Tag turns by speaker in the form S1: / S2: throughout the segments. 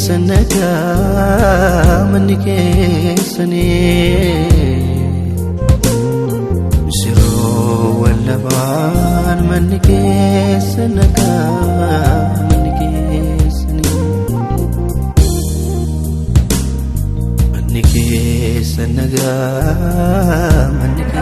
S1: سنكا منك سني سرو واللبان منك سنكا منك سني منك سنكا منك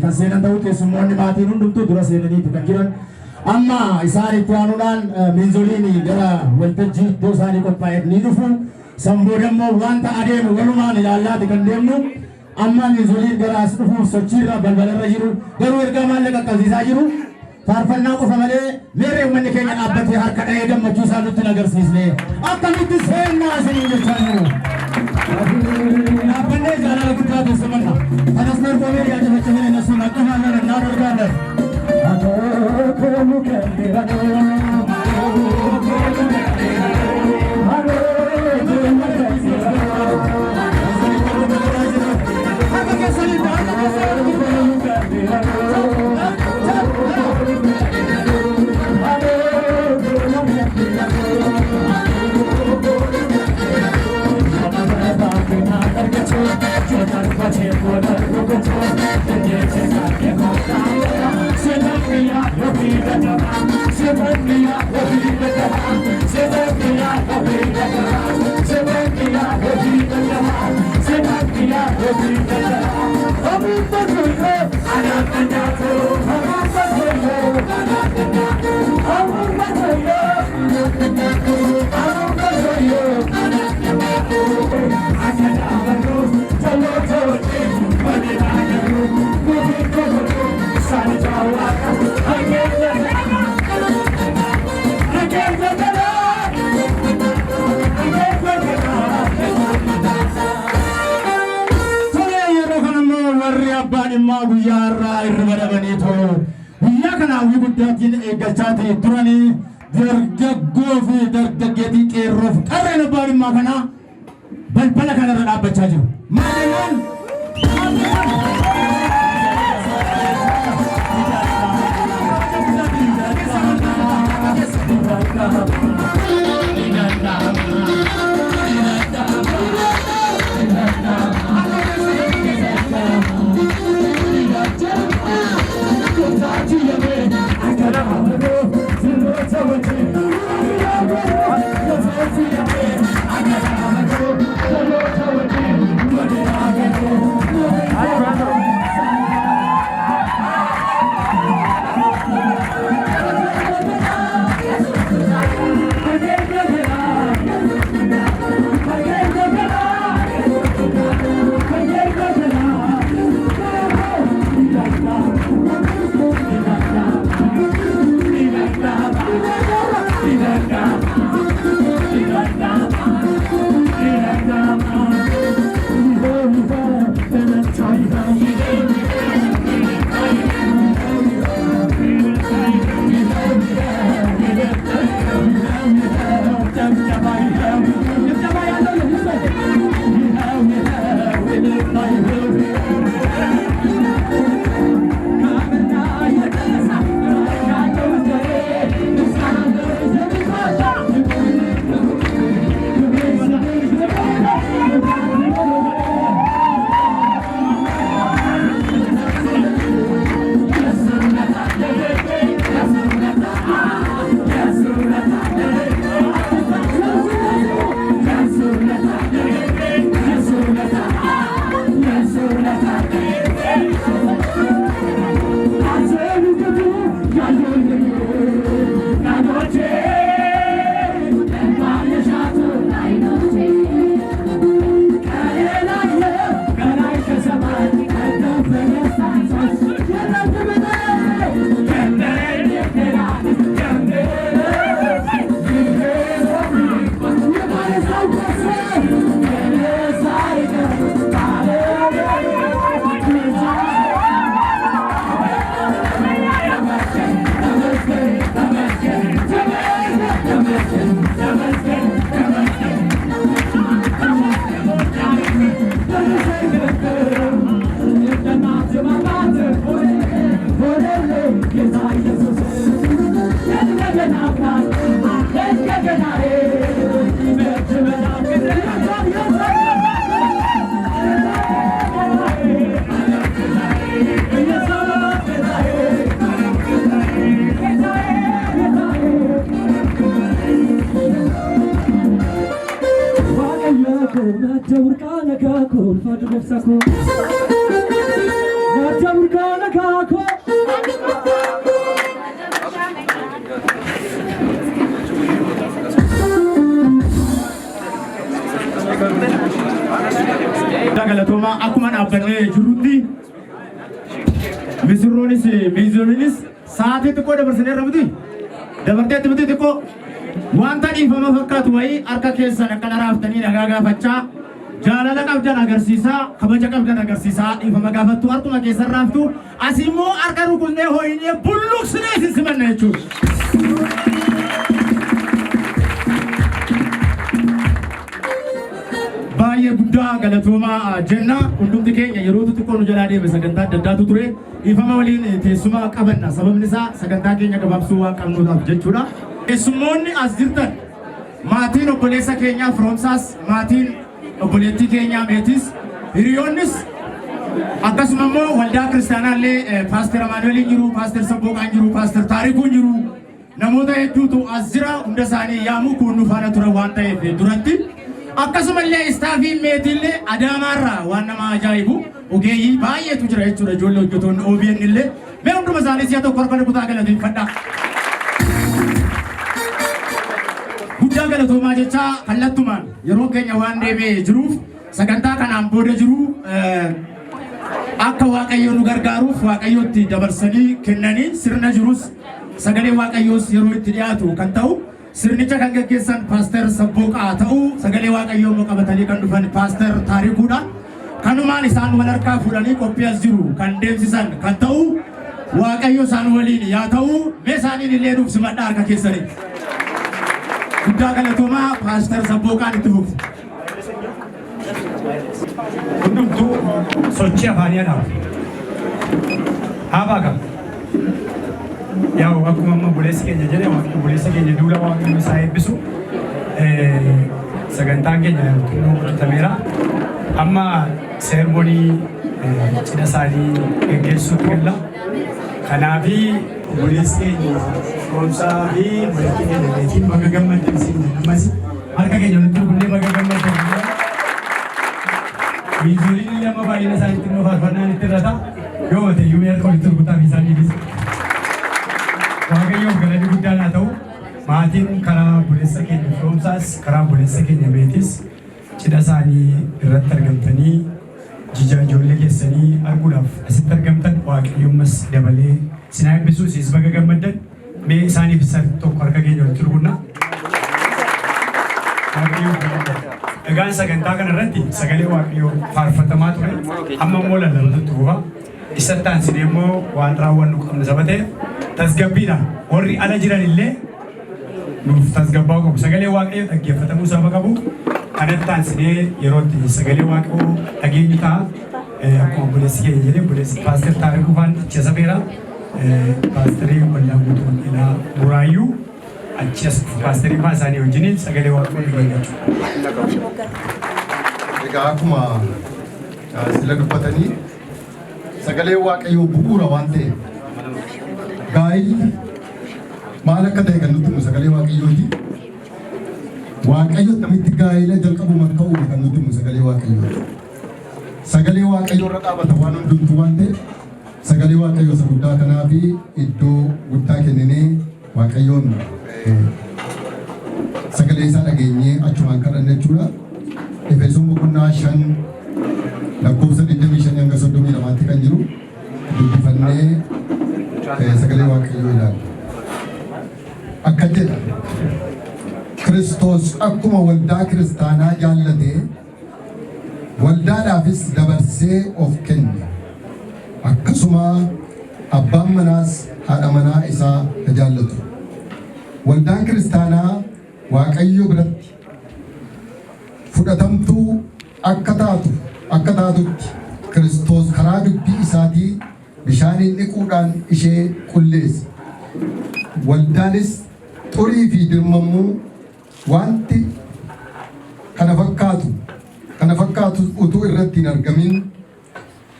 S2: Kasenan tahu kesemuanya mati nunduk tu dura senani itu kakiran amma isari tuanunan minzolini gara welteji dosani ko payet nidufu sambodammo wanta ademu walumani Allah dikandemu amma minzolini gara asdufu sochira balbala rajiru garu ergamalle ka kaziza jiru farfanna ko famale mere ummanni kenya abbati har kada yedam majusa nutti nagar sisne akkamitti senna asini jechanu abbanne jalan kita di semana. Atas nama kami yang ada di sini sudah kemana dan nara berada. Aku kamu kembali. Gachati turani dargaggoo fi dargaggeetii qeerroof qarreen abbaan dhimmaa kana balbala kanarra dhaabbachaa jiru. Maaliiwwan Galatoma akkuma dhaabbatee jirutti misirroonis miizoonis sa'aatii xiqqoo dabarsinee rabti dabarteetti miti xiqqoo wanta dhiifama fakkaatu wayii harka keessan akka dharaaftanii dhagaa gaafachaa jaalala qabdan agarsiisaa, kabaja qabdan agarsiisaa, dhiifama gaafattu harkuma keessan raaftu, asii immoo harka rukunnee hooyinee bulluqsinee isin simanna jechuudha. Baay'ee guddaa galatoomaa jenna. Hundumti keenya yeroo xiqqoo nu jalaa deeme sagantaa adda addaatu ture. Dhiifama waliin teessuma qabanna. Sababni isaa sagantaa keenya gabaabsuu waan qabnuudhaaf jechuudha. Keessummoonni as jirtan maatiin obboleessa keenyaa Firoomsaas, maatiin obboleettii keenyaa Meetis, hiriyoonnis akkasuma immoo waldaa kiristaanaallee Paaster Amaanueliin jiru, Paaster Sabbooqaan jiru, Paaster Taarikuun jiru, namoota hedduutu as jira. Hunda isaanii yaamuu kun nu faana ture waan ta'eef duratti. Akkasumallee istaafii Meetiillee Adaamaarraa waan nama ajaa'ibu ogeeyyii baay'eetu jira jechuudha. Ijoollee hojjetoonni OBN illee mee hunduma isaanii si'a tokko harka kutaa galateeffadha. Guddaa galatoomaa jecha kallattumaan yeroo keenya waan deemee jiruuf sagantaa kanaan booda jiru akka Waaqayyo nu gargaaruuf Waaqayyotti dabarsanii kennanii sirna jirus sagalee Waaqayyoos yeroo itti dhiyaatu kan ta'u sirnicha kan gaggeessan Paaster Sabbooqaa ta'uu sagalee Waaqayyoo qabatanii kan dhufan Paaster Taarikuudhaan kanumaan isaan wal harkaa fuudhanii qophii as jiru kan deemsisan kan ta'u Waaqayyo isaan waliin yaa ta'u mee isaaniin illee nuuf simadhaa harka keessanii. Guddaa galatoomaa Paaster Sabbooqaan itti fufu.
S3: Hundumtuu sochii afaaniidhaaf haa baaqamu. Yaa akkuma amma buleessi keenya jedhe buleessa keenya duula Waaqayyo isaa eebbisu sagantaan keenya hojjetameera. Amma seermonii cidha isaanii gaggeessuutti galla. Kanaafi buleessi keenya Firoomsaa fi buleettii keenya Meetiin baga gammaddan siin ammas harka keenya walitti rukunnee baga gammaddan. Miizoliin illee amma baay'ina isaaniitti immoo faarfannaan itti irrata yoo ta'e iyyuu harka walitti rukutaa fi isaan dhiibisa. Waaqayyoof galanni guddaan haa ta'u. Maatiin karaa buleessa keenya Firoomsaas karaa buleessa keenya Meetis cidha isaanii irratti argamtanii jija ijoollee keessanii arguudhaaf asitti argamtan Waaqayyoommas dabalee sin eebbisuu siis baga gammaddan. Mee isaaniif isa tokko harka keenya walitti rukunnaa. Egaan sagantaa kana irratti sagalee Waaqayyoo faarfatamaa ture. Amma immoo lallabatutti fufa. Isatti aansinee immoo waan raawwannu qabna saba ta'e tasgabbiidhaan warri ala jiran illee nuuf tasgabbaa qabu. Sagalee Waaqayyoo dhaggeeffatamuu saba qabu. Kanatti aansinee yerootti sagalee Waaqayyoo dhageenyu ta'a. Akkuma buleessi keenya jedhee buleessi Paaster Taarikuu faan achi as beera. Paasterii waldaa guutuun ilaa Buraayyuu achi as paasterii faa isaanii wajjiniin sagalee Waaqayyoo dhaggeeffachuu.
S4: Egaa akkuma sila dubbatanii sagalee Waaqayyoo bu'uura waan ta'eef gaa'illi maal akka ta'e kan nutti himu sagalee Waaqayyooti. Waaqayyo namitti gaa'ila jalqabuma akka uume kan nutti himu sagalee Waaqayyooti. Sagalee Waaqayyoo irra dhaabata waan hundumtuu waan ta'eef sagalee Waaqayyoo isa guddaa kanaa fi iddoo guddaa kenninee Waaqayyoon sagalee isaa dhageenyee achumaan kadhanne jechuudha. Efesoon boqonnaa 5 lakkoofsa 25 hanga 32 kan jiru dubbifannee sagalee Waaqayyoo ilaalla. Akka jedha Kiristoos akkuma waldaa kiristaanaa jaallatee waldaadhaafis dabarsee of kenne. Akkasuma abbaan manaas haadha manaa isaa jaallatu. Waldaan kiristaanaa Waaqayyo biratti fudhatamtuu akka taatutti Kiristoos karaa dubbii isaatii bishaaniin dhiquudhaan ishee qulleesse. Waldaanis xurii fi dirmammuu wanti kana fakkaatu utuu irratti hin argamin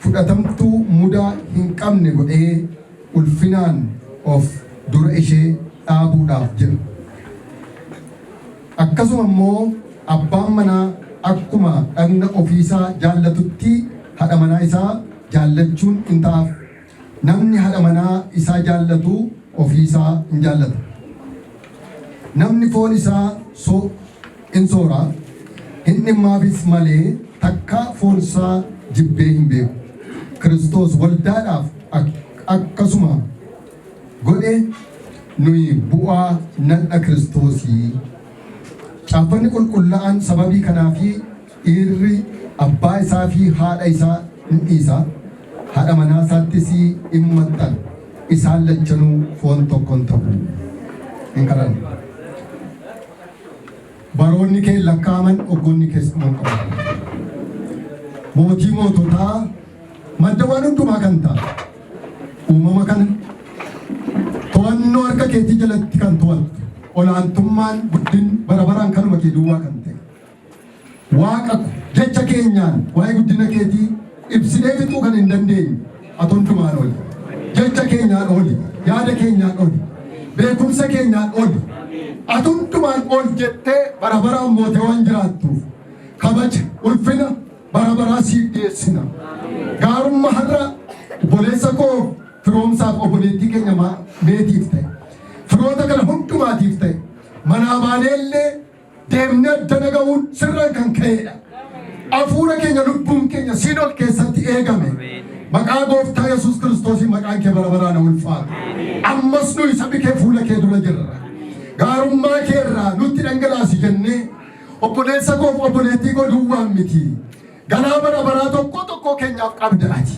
S4: fudhatamtuu mudaa hin qabne godhee ulfinaan of dura ishee dhaabuudhaaf jira. Akkasuma immoo abbaan manaa akkuma dhagna ofiisaa jaallatutti haadha manaa isaa jaallachuun hin ta'aaf. Namni haadha manaa isaa jaallatu ofiisaa hin jaallata. Namni foon isaa in soora hin dhimmaafis malee takka foon isaa jibbee hin beeku. Kiristoos waldaadhaaf akkasuma godhe nuyi bu'aa nadha Kiristoosii. Caaffanni qulqullaa'aan sababii kanaa fi dhiirri abbaa isaa fi haadha isaa hin dhiisa haadha manaa isaattis hin maxxan isaan lachanuu foon tokkon ta'u hin qaran baroonni kee lakkaaman oggoonni keessumaa qaban mootii moototaa madda waan hundumaa kan ta'a uumama kana to'annoo harka keetii jalatti kan to'attu olaantummaan guddin barabaraan kanuma kee duwwaa kan ta'e waaqa jecha keenyaan waa'ee guddina keetii ibsinee fixuu kan hin dandeenye ati hundumaan oli jecha keenyaan oli yaada keenyaan oli beekumsa keenyaan oli ati hundumaan ol jettee barabaraan mootee waan jiraattuuf kabaja ulfina barabaraa siif dhiyeessina gaarummaa har'a obboleessa koo firoomsaaf obboleettii keenya meetiif ta'e firoota kana hundumaatiif ta'e manaa baaneellee deemnee adda naga'uun sirraan kan ka'edha. Afuura keenya lubbuun keenya siin ol keessatti eegame maqaa gooftaa Yesuus Kiristoosiin maqaan kee bara baraan ulfaatu. Ammas nuyi sabi kee fuula kee dura jirra. Gaarummaa kee irraa nutti dhangalaasi jennee obboleessa koof obboleettii koo duwwaan miti. Ganaa bara baraa tokko keenyaaf qabda ati.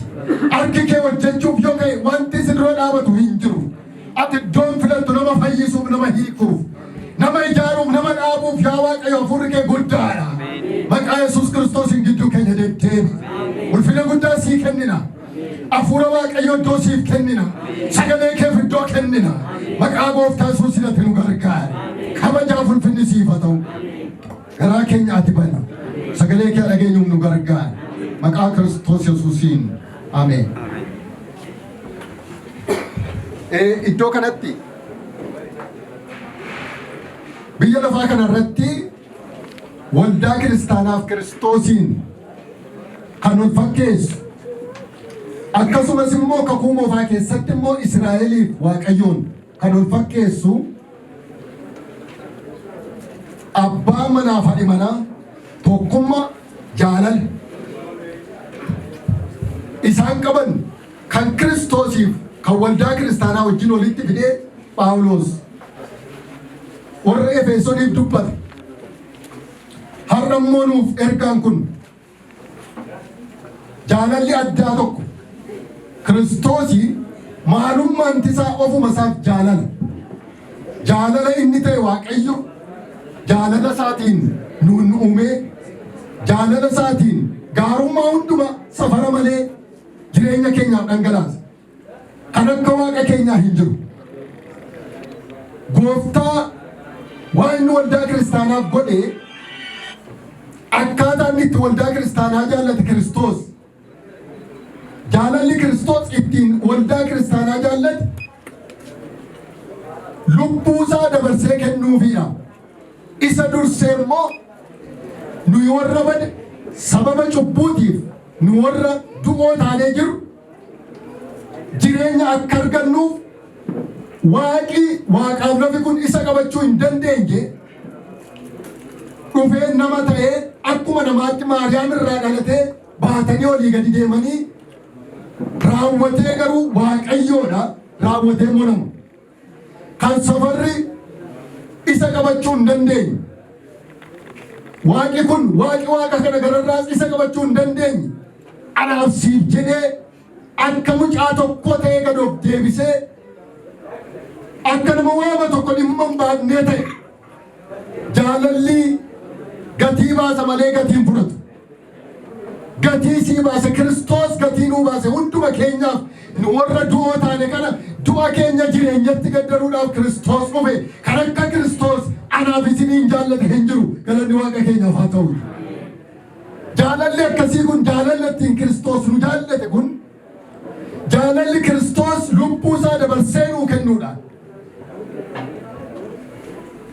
S4: Harki kee hojjechuuf yoo ka'e wanti si dura dhaabatu hin jiru. Ati iddoon filattu nama fayyisuuf nama hiikuuf. Nama ijaaruuf nama dhaabuuf yaa Waaqayyo hafuurri kee guddaadha. Maqaa Yesuus Kiristoosiin gidduu keenya deddeebi. Ulfina guddaa sii kennina. Hafuura Waaqayyo iddoo siif kennina. Sagalee keef iddoo kennina. Maqaa gooftaa Yesuusiin ati nu gargaari. Kabajaaf ulfinni siif haa ta'u. Garaa keenya ati bana. Sagalee kee dhageenyuuf nu gargaari. Maqaa Kiristoos Yesuusiin. Ameen. Iddoo kanatti biyya lafaa kanarratti waldaa kiristaanaaf Kiristoosiin kan ol fakkeessu akkasumas immoo kakuu moofaa keessatti immoo Israa'eliif Waaqayyoon kan ol fakkeessu abbaa manaaf haadhi manaa tokkummaa jaalala isaan qaban kan Kiristoosiif kan waldaa kiristaanaa wajjin walitti fidee Phaawulos warra Efesooniif dubbate har'a immoo nuuf ergaan kun jaalalli addaa tokko Kiristoosii maalummaan isaa ofuma isaaf jaalala inni ta'e Waaqayyo jaalala isaatiin nuun uumee jaalala isaatiin gaarummaa hunduma safara malee jireenya keenyaaf dhangalaasa kan akka Waaqa keenyaa hin jiru gooftaa waan inni waldaa kiristaanaaf godhe akkaataa inni itti waldaa kiristaanaa jaallate Kiristoos jaalalli Kiristoos ittiin waldaa kiristaanaa jaallate lubbuu isaa dabarsee kennuufidha. Isa dursee immoo nuyi warra bade sababa cubbuutiif nu warra du'oo taanee jiru jireenya akka argannuuf waaqaaf lafi kun isa qabachuu hin dandeenye dhufee nama ta'ee akkuma namaatti Maariyaam irraa dhalatee baatanii olii gadi deemanii raawwatee garuu Waaqayyoodha raawwatee immoo nama kan safarri isa qabachuu hin dandeenye waaqi kun waaqa kana gararraas isa qabachuu hin dandeenye anaaf siif jedhee akka mucaa tokko ta'ee gad of deebisee akka nama waama tokko dhimma hin baafnee ta'e jaalalli gatii baasa malee gatiin fudhatu gatii sii baase Kiristoos gatii nuu baase hunduma keenyaaf nu warra du'oo taane kana du'a keenya jireenyatti gaddaruudhaaf Kiristoos dhufe kan akka Kiristoos anaaf isiniin jaallate hin jiru galanni Waaqa keenyaaf haa ta'u. Jaalalli akkasii kun jaalalli ittiin Kiristoos nu jaallate kun jaalalli Kiristoos lubbuu isaa dabarsee nuu kennuudhaan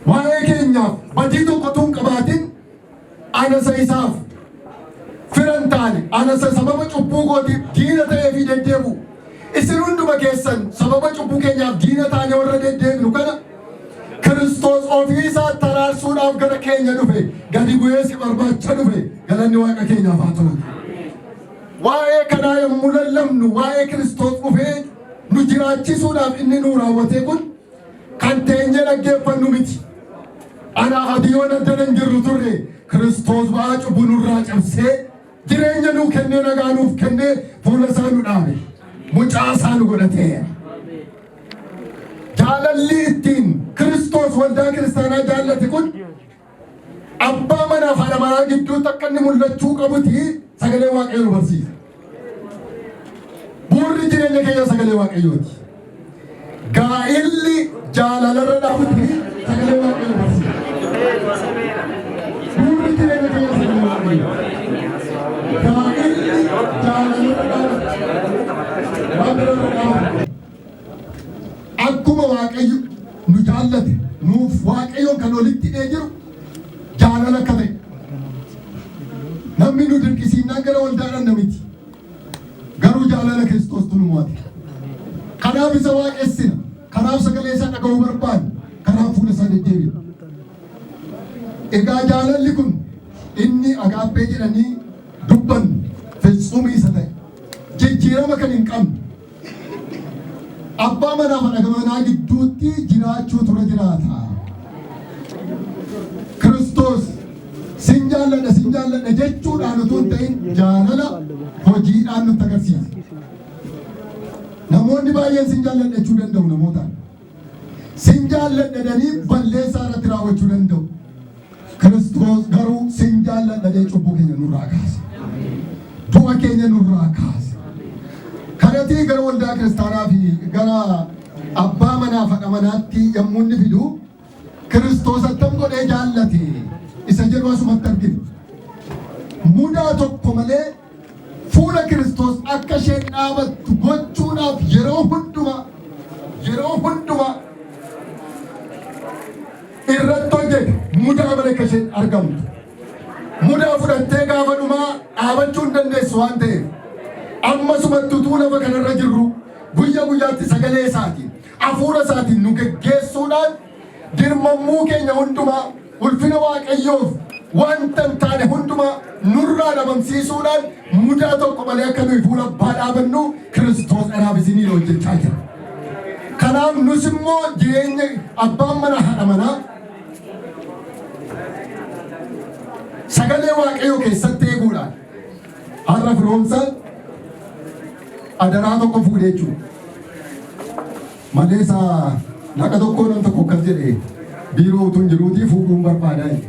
S4: waa'ee keenyaaf badii tokko tun qabaatin anasa isaaf firan taane anasa sababa cubbuu kootiif diina ta'ee fi deddeebu isin hunduma keessan sababa cubbuu keenyaaf diina taane warra deddeebinu kana Kiristoos ofii isaa taraarsuudhaaf gara keenya dhufe gadi bu'ee si barbaacha dhufe galanni Waaqa keenyaaf haa ta'u. Waa'ee kanaa yommuu lallabnu waa'ee Kiristoos dhufee nu jiraachisuudhaaf inni nu raawwate kun kan teenyee dhaggeeffannu miti. Ana Kanaaf ati yoo daddalan jirru turre Kiristoos ba'aa cubbuu nurraa cabsee jireenya nuu kennee nagaa nuuf kennee fuula isaa nu dhaabe mucaa isaa nu godhateera. Jaalalli ittiin Kiristoos waldaa kiristaanaa jaallate kun abbaa manaaf haadha manaa gidduutti akka inni mul'achuu qabuti sagalee Waaqayyoo nu barsiisa. Bu'uurri jireenya keenya sagalee Waaqayyooti. Gaa'illi jaalalarra dhaabutti sagalee Waaqayyoo nu barsiisa. Bu'uurri jireenya keenya sagalee Waaqayyooti. Gaa'illi jaalalarra dhaabutti. Akkuma Waaqayyo nu jaallate nuuf Waaqayyoon kan walitti hidhee jiru jaalala akka ta'e. Namni nu dirqisiifnaan gara waldaadhaan namiti. Garuu jaalala Kiristoostu nu mo'ate. Kanaaf isa waaqessina. Kanaaf sagalee isaa dhaga'uu barbaanna. Kanaaf fuula isaa deddeebina. Egaa jaalalli kun inni agaappee jedhanii dubbannu fitsumii isa ta'e. Jijjiirama kan hin qabne. Abbaa manaa fi haadha manaa gidduutti jiraachuu ture jiraata. Kiristoos sin jaalladha jechuudhaan utuu hin ta'in jaalala hojiidhaan nutti agarsiisa. Namoonni baay'een sin jaalladha jechuu danda'u namootaan. Sin jaalladha jedhanii balleessaa irratti raawwachuu danda'u. Kiristoos garuu sin jaalladha jedhee cubbuu keenya nurraa kaase. Du'a keenya nurraa kaase. Kanatii gara waldaa kiristaanaa fi gara abbaa manaa fi haadha manaatti yommuu inni fidu Kiristoos attam godhee jaallate isa jedhu asumatti arginu. Mudaa tokko malee fuula Kiristoos akka isheen dhaabattu gochuudhaaf yeroo hundumaa irratti hojjete mudaa malee akka isheen argamtu. Mudaa fudhattee gaafa dhumaa dhaabachuu hin dandeessu waan ta'eef. Ammasumatti utuu lafa kanarra jirru guyyaa guyyaatti sagalee isaatiin hafuura isaatiin nu geggeessuudhaan dirmammuu keenya hundumaa ulfina Waaqayyoof wanta hin taane hundumaa nurraa dhabamsiisuudhaan mudaa tokko malee akka nuyi fuula abbaa dhaabannu Kiristoos dhanaaf isinii hojjechaa jira. Kanaaf nus immoo jireenya abbaan manaa haadha manaa sagalee Waaqayyoo keessatti eeguudhaan har'a firoomsaan adaraa tokko fuudhee jechuudha. Malee isaa naqa tokko nam tokko akkas jedhee biiroo utuu hin jiruutii fuudhuun barbaadaa jedhe.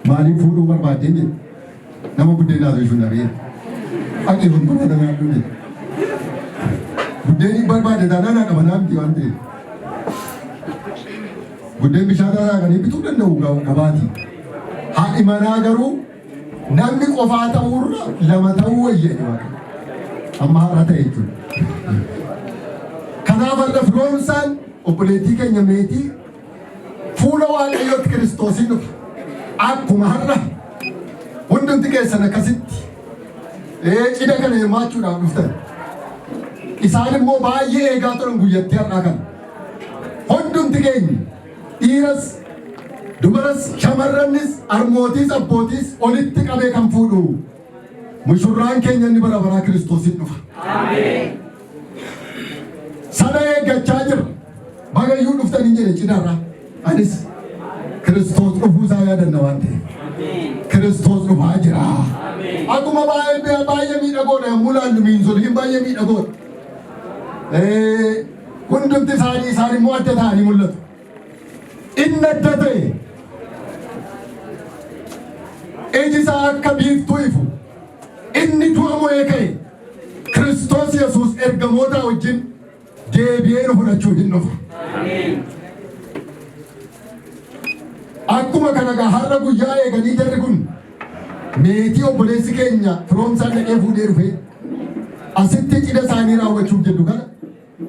S4: Maaliif fuudhuu barbaaddeen jedhe? Nama buddeen haasoo jechuun dhabee. Aqee hundumaa nama yaaduu jedhe. Buddeen barbaade taanaan haadha manaa miti waan ta'eef. Buddeen bishaan taasisanii bituu danda'u gabaatii. Haadhi manaa garuu namni qofaa ta'uurra lama ta'uu wayyeedha Waaqayyo. Amma haadha ta'e jechuudha. Kanaaf har'a firoomsaan obboleettii keenya meetii fuula Waaqayyootti Kiristoosiin dhufe. Akkuma har'a hundumti keessan akkasitti cidha kana hirmaachuudhaaf dhuftan. Isaan immoo baay'ee eegaa turan guyyattii har'aa kana. Hundumti keenya dhiiras, dubaras, shamarrannis, harmootiis, abbootiis olitti qabee kan fuudhu. Mushurraan keenya inni bara baraa Kiristoosiin dhufa. Sana eeggachaa jira. Bagayyuu dhuftanii jedhe cidharraa. Anis Kiristoos dhufuu isaa yaadanna waan ta'eef. Kiristoos dhufaa jira. Akkuma baay'ee miidhagoodha yommuu laallu miinzoliin baay'ee miidhagoodha. Hundumti isaanii isaan immoo adda ta'anii mul'atu. Inni adda ta'e iji isaa akka biiftuu ifu. Inni du'a mo'ee ka'e Kiristoos Yesuus ergamoota wajjin deebi'ee nu fudhachuu hin dhufa. Akkuma kana gaa har'a guyyaa eeganii jarri kun meetii obboleessi keenya firoomsaan dhaqee fuudhee dhufe asitti cidha isaanii raawwachuuf jedhu kana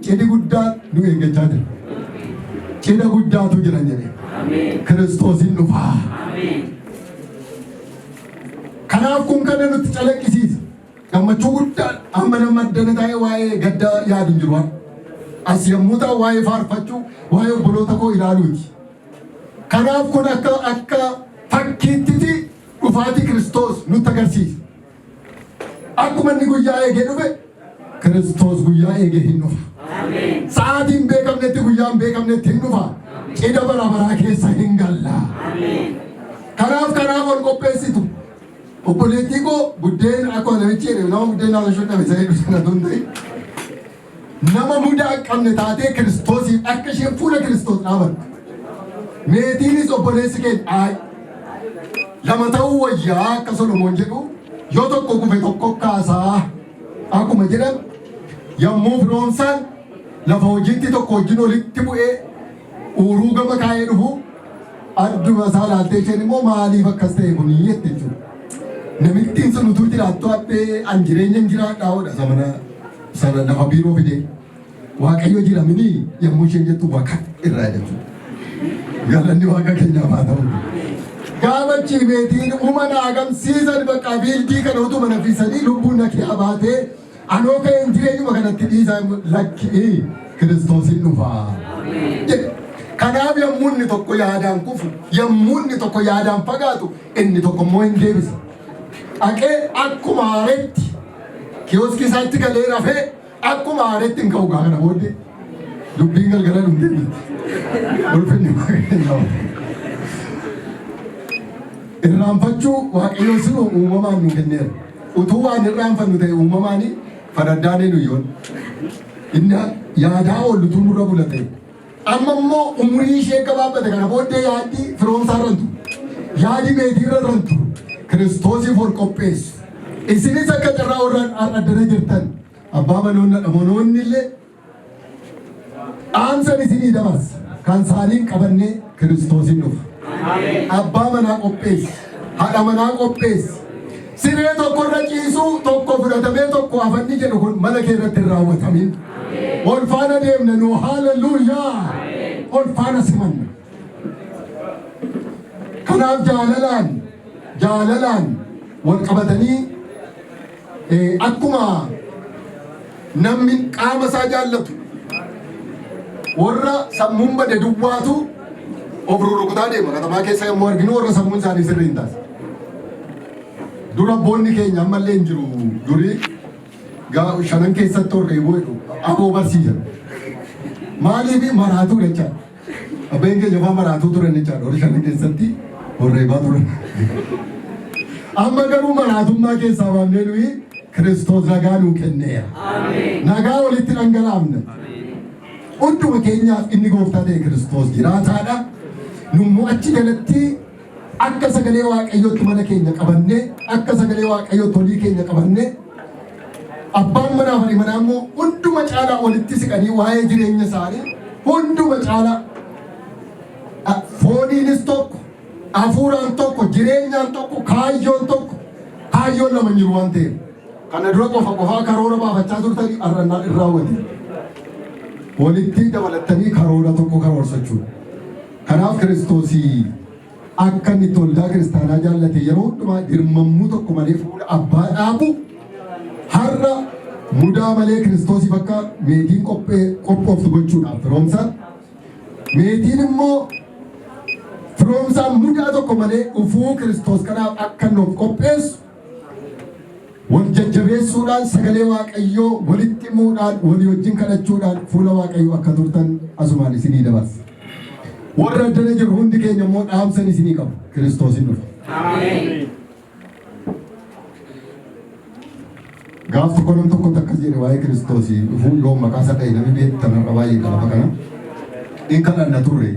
S4: cidhi guddaa nu eeggachaa jira. Cidha guddaatu jiran jedhe Kiristoosiin dhufa. Kanaaf kun kana nutti calaqqisiisa. Gammachuu guddaan amma nama addana taa'ee waa'ee gaddaa yaadu hin jiru. As yommuu ta'u waa'ee faarfachuu waa'ee obboloota koo ilaaluuti. Kanaaf kun akka fakkiitti dhufaatii Kiristoos nutti agarsiisa. Akkuma inni guyyaa eegee dhufe Kiristoos guyyaa eegee hin dhufa. Sa'aatiin beekamnetti guyyaan beekamnetti hin dhufa. Cidha bara baraa keessa hin galla. Kanaaf ol qopheessitu. Obboleettii koo buddeen akkuma namichi jedhe nama buddeen nama shaqame isa heddu sana donte. Nama mudaa qabne taatee Kiristoosiif akka isheen fuula Kiristoos dhaabattu. Meetiinis obboleessi keenya lama ta'uu wayyaa akka Solomoon jedhu yoo tokko kufe tokko kaasaa akkuma jedhan yommuu firoomsaan lafa hojiitti tokko wajjin walitti bu'ee uuruu gama kaa'ee dhufu adduma isaa laaltee isheen immoo maaliif akkas ta'e kunii jette jechuudha. Namittiin sun utuu jiraattu haphee an jireenya hin jiraadhaa'udha sana lafa biiroo fide. Waaqayyo jira minii yommuu isheen jettu waaqa irraa jechuudha. Galanni waaqa keenyaaf haa ta'u. Gaafachi meetiin uumana agamsiisan bakka biildii kana utuma nafisanii lubbuun na kee baatee anoo ka'een jireenyuma kanatti dhiisaa lakkii Kiristoosin dhufaa. Kanaaf yommuu inni tokko yaadaan kufu, yommuu inni tokko yaadaan fagaatu, inni tokko immoo hin deebisa. Dhaqee akkuma aaretti kiyooskii isaatti galee rafee akkuma aaretti hin ka'u kana booddee dubbiin galgala dhumtee miti. Ulfinni waaqayyoo. Irraanfachuu waaqayyoo sun uumamaan nu kenneera. Utuu waan irraanfannu ta'e uumamaanii fadaddaanee nuyyoon. Inni yaadaa oollutuu nurra bulate. Amma immoo umurii ishee gabaabbate kana booddee yaaddi firoomsaa rantu. Yaadi meetiirra rantu. Kiristoosiif ol qopheessu. Isinis akka carraa warraan addana jirtan. Abbaa manoonni illee dhaamsan isinii dabarsa. Kan saaniin qabannee Kiristoosin dhufa. Abbaa manaa qopheessi. Haadha manaa qopheessi. Siree tokko irra ciisuu tokko fudhatamee tokko hafanni jedhu kun mana kee irratti hin raawwatamin. Ol faana deemna nu haaleluyyaa. Ol faana simanna. Kanaaf jaalalaan wal qabatanii akkuma namni qaama isaa jaallatu warra sammuun bade duwwaatu of rukutaa deema. Katamaa keessa yommuu arginu warra sammuun isaanii sirrii hin taasisu. Dura abboonni keenya ammallee hin jiru. Durii shanan keessatti ol ka'ee bu'edhu aboo barsiisan. Maaliif maraatuu jecha abbeen keenya afaan maraatuu turan jechaadha. Warri shanan keessatti horreebaa turan. Amma garuu maraatummaa keessaa baafnee nuyi Kiristoos nagaa nuu kenneera. Nagaa walitti dhangalaafne. Hunduma keenyaaf inni gooftaa ta'e Kiristoos jiraataadha. Nummoo achi jalatti akka sagalee waaqayyootti mana keenya qabannee akka sagalee waaqayyootti olii keenya qabannee abbaan manaa fi manaa immoo hunduma caalaa walitti siqanii waa'ee jireenya isaanii hunduma caalaa fooniinis tokko hafuuraan tokko jireenyaan tokko kaayyoon tokko kaayyoon lama jiru waan ta'eef kana dura qofaa karoora baafachaa turtanii irraa raawwate walitti dabalatanii karoora tokko karoorsachuudha. Kanaaf Kiristoosii akka inni toldaa kiristaanaa jaallate yeroo hundumaa dirmammuu tokko malee fuula abbaa dhaabu har'a mudaa malee Kiristoosiif akka meetiin qophooftu gochuudhaaf firoomsaan meetiin immoo firoomsaan mudaa tokko malee ufuu Kiristoos kanaaf akka nuuf qopheessu wal jajjabeessuudhaan sagalee waaqayyoo walitti himuudhaan walii wajjin kadhachuudhaan fuula waaqayyoo akka turtan asumaan isinii dabarsa. Warra addana jiru hundi keenya immoo dhaamsan isinii qabu. Kiristoosin dhufa. Gaaf tokko nam tokko takkas jedhe waa'ee Kiristoosii dhufuun loon maqaa isaa ta'e namni beektan irra baay'ee lafa kana. In kadhanna turre.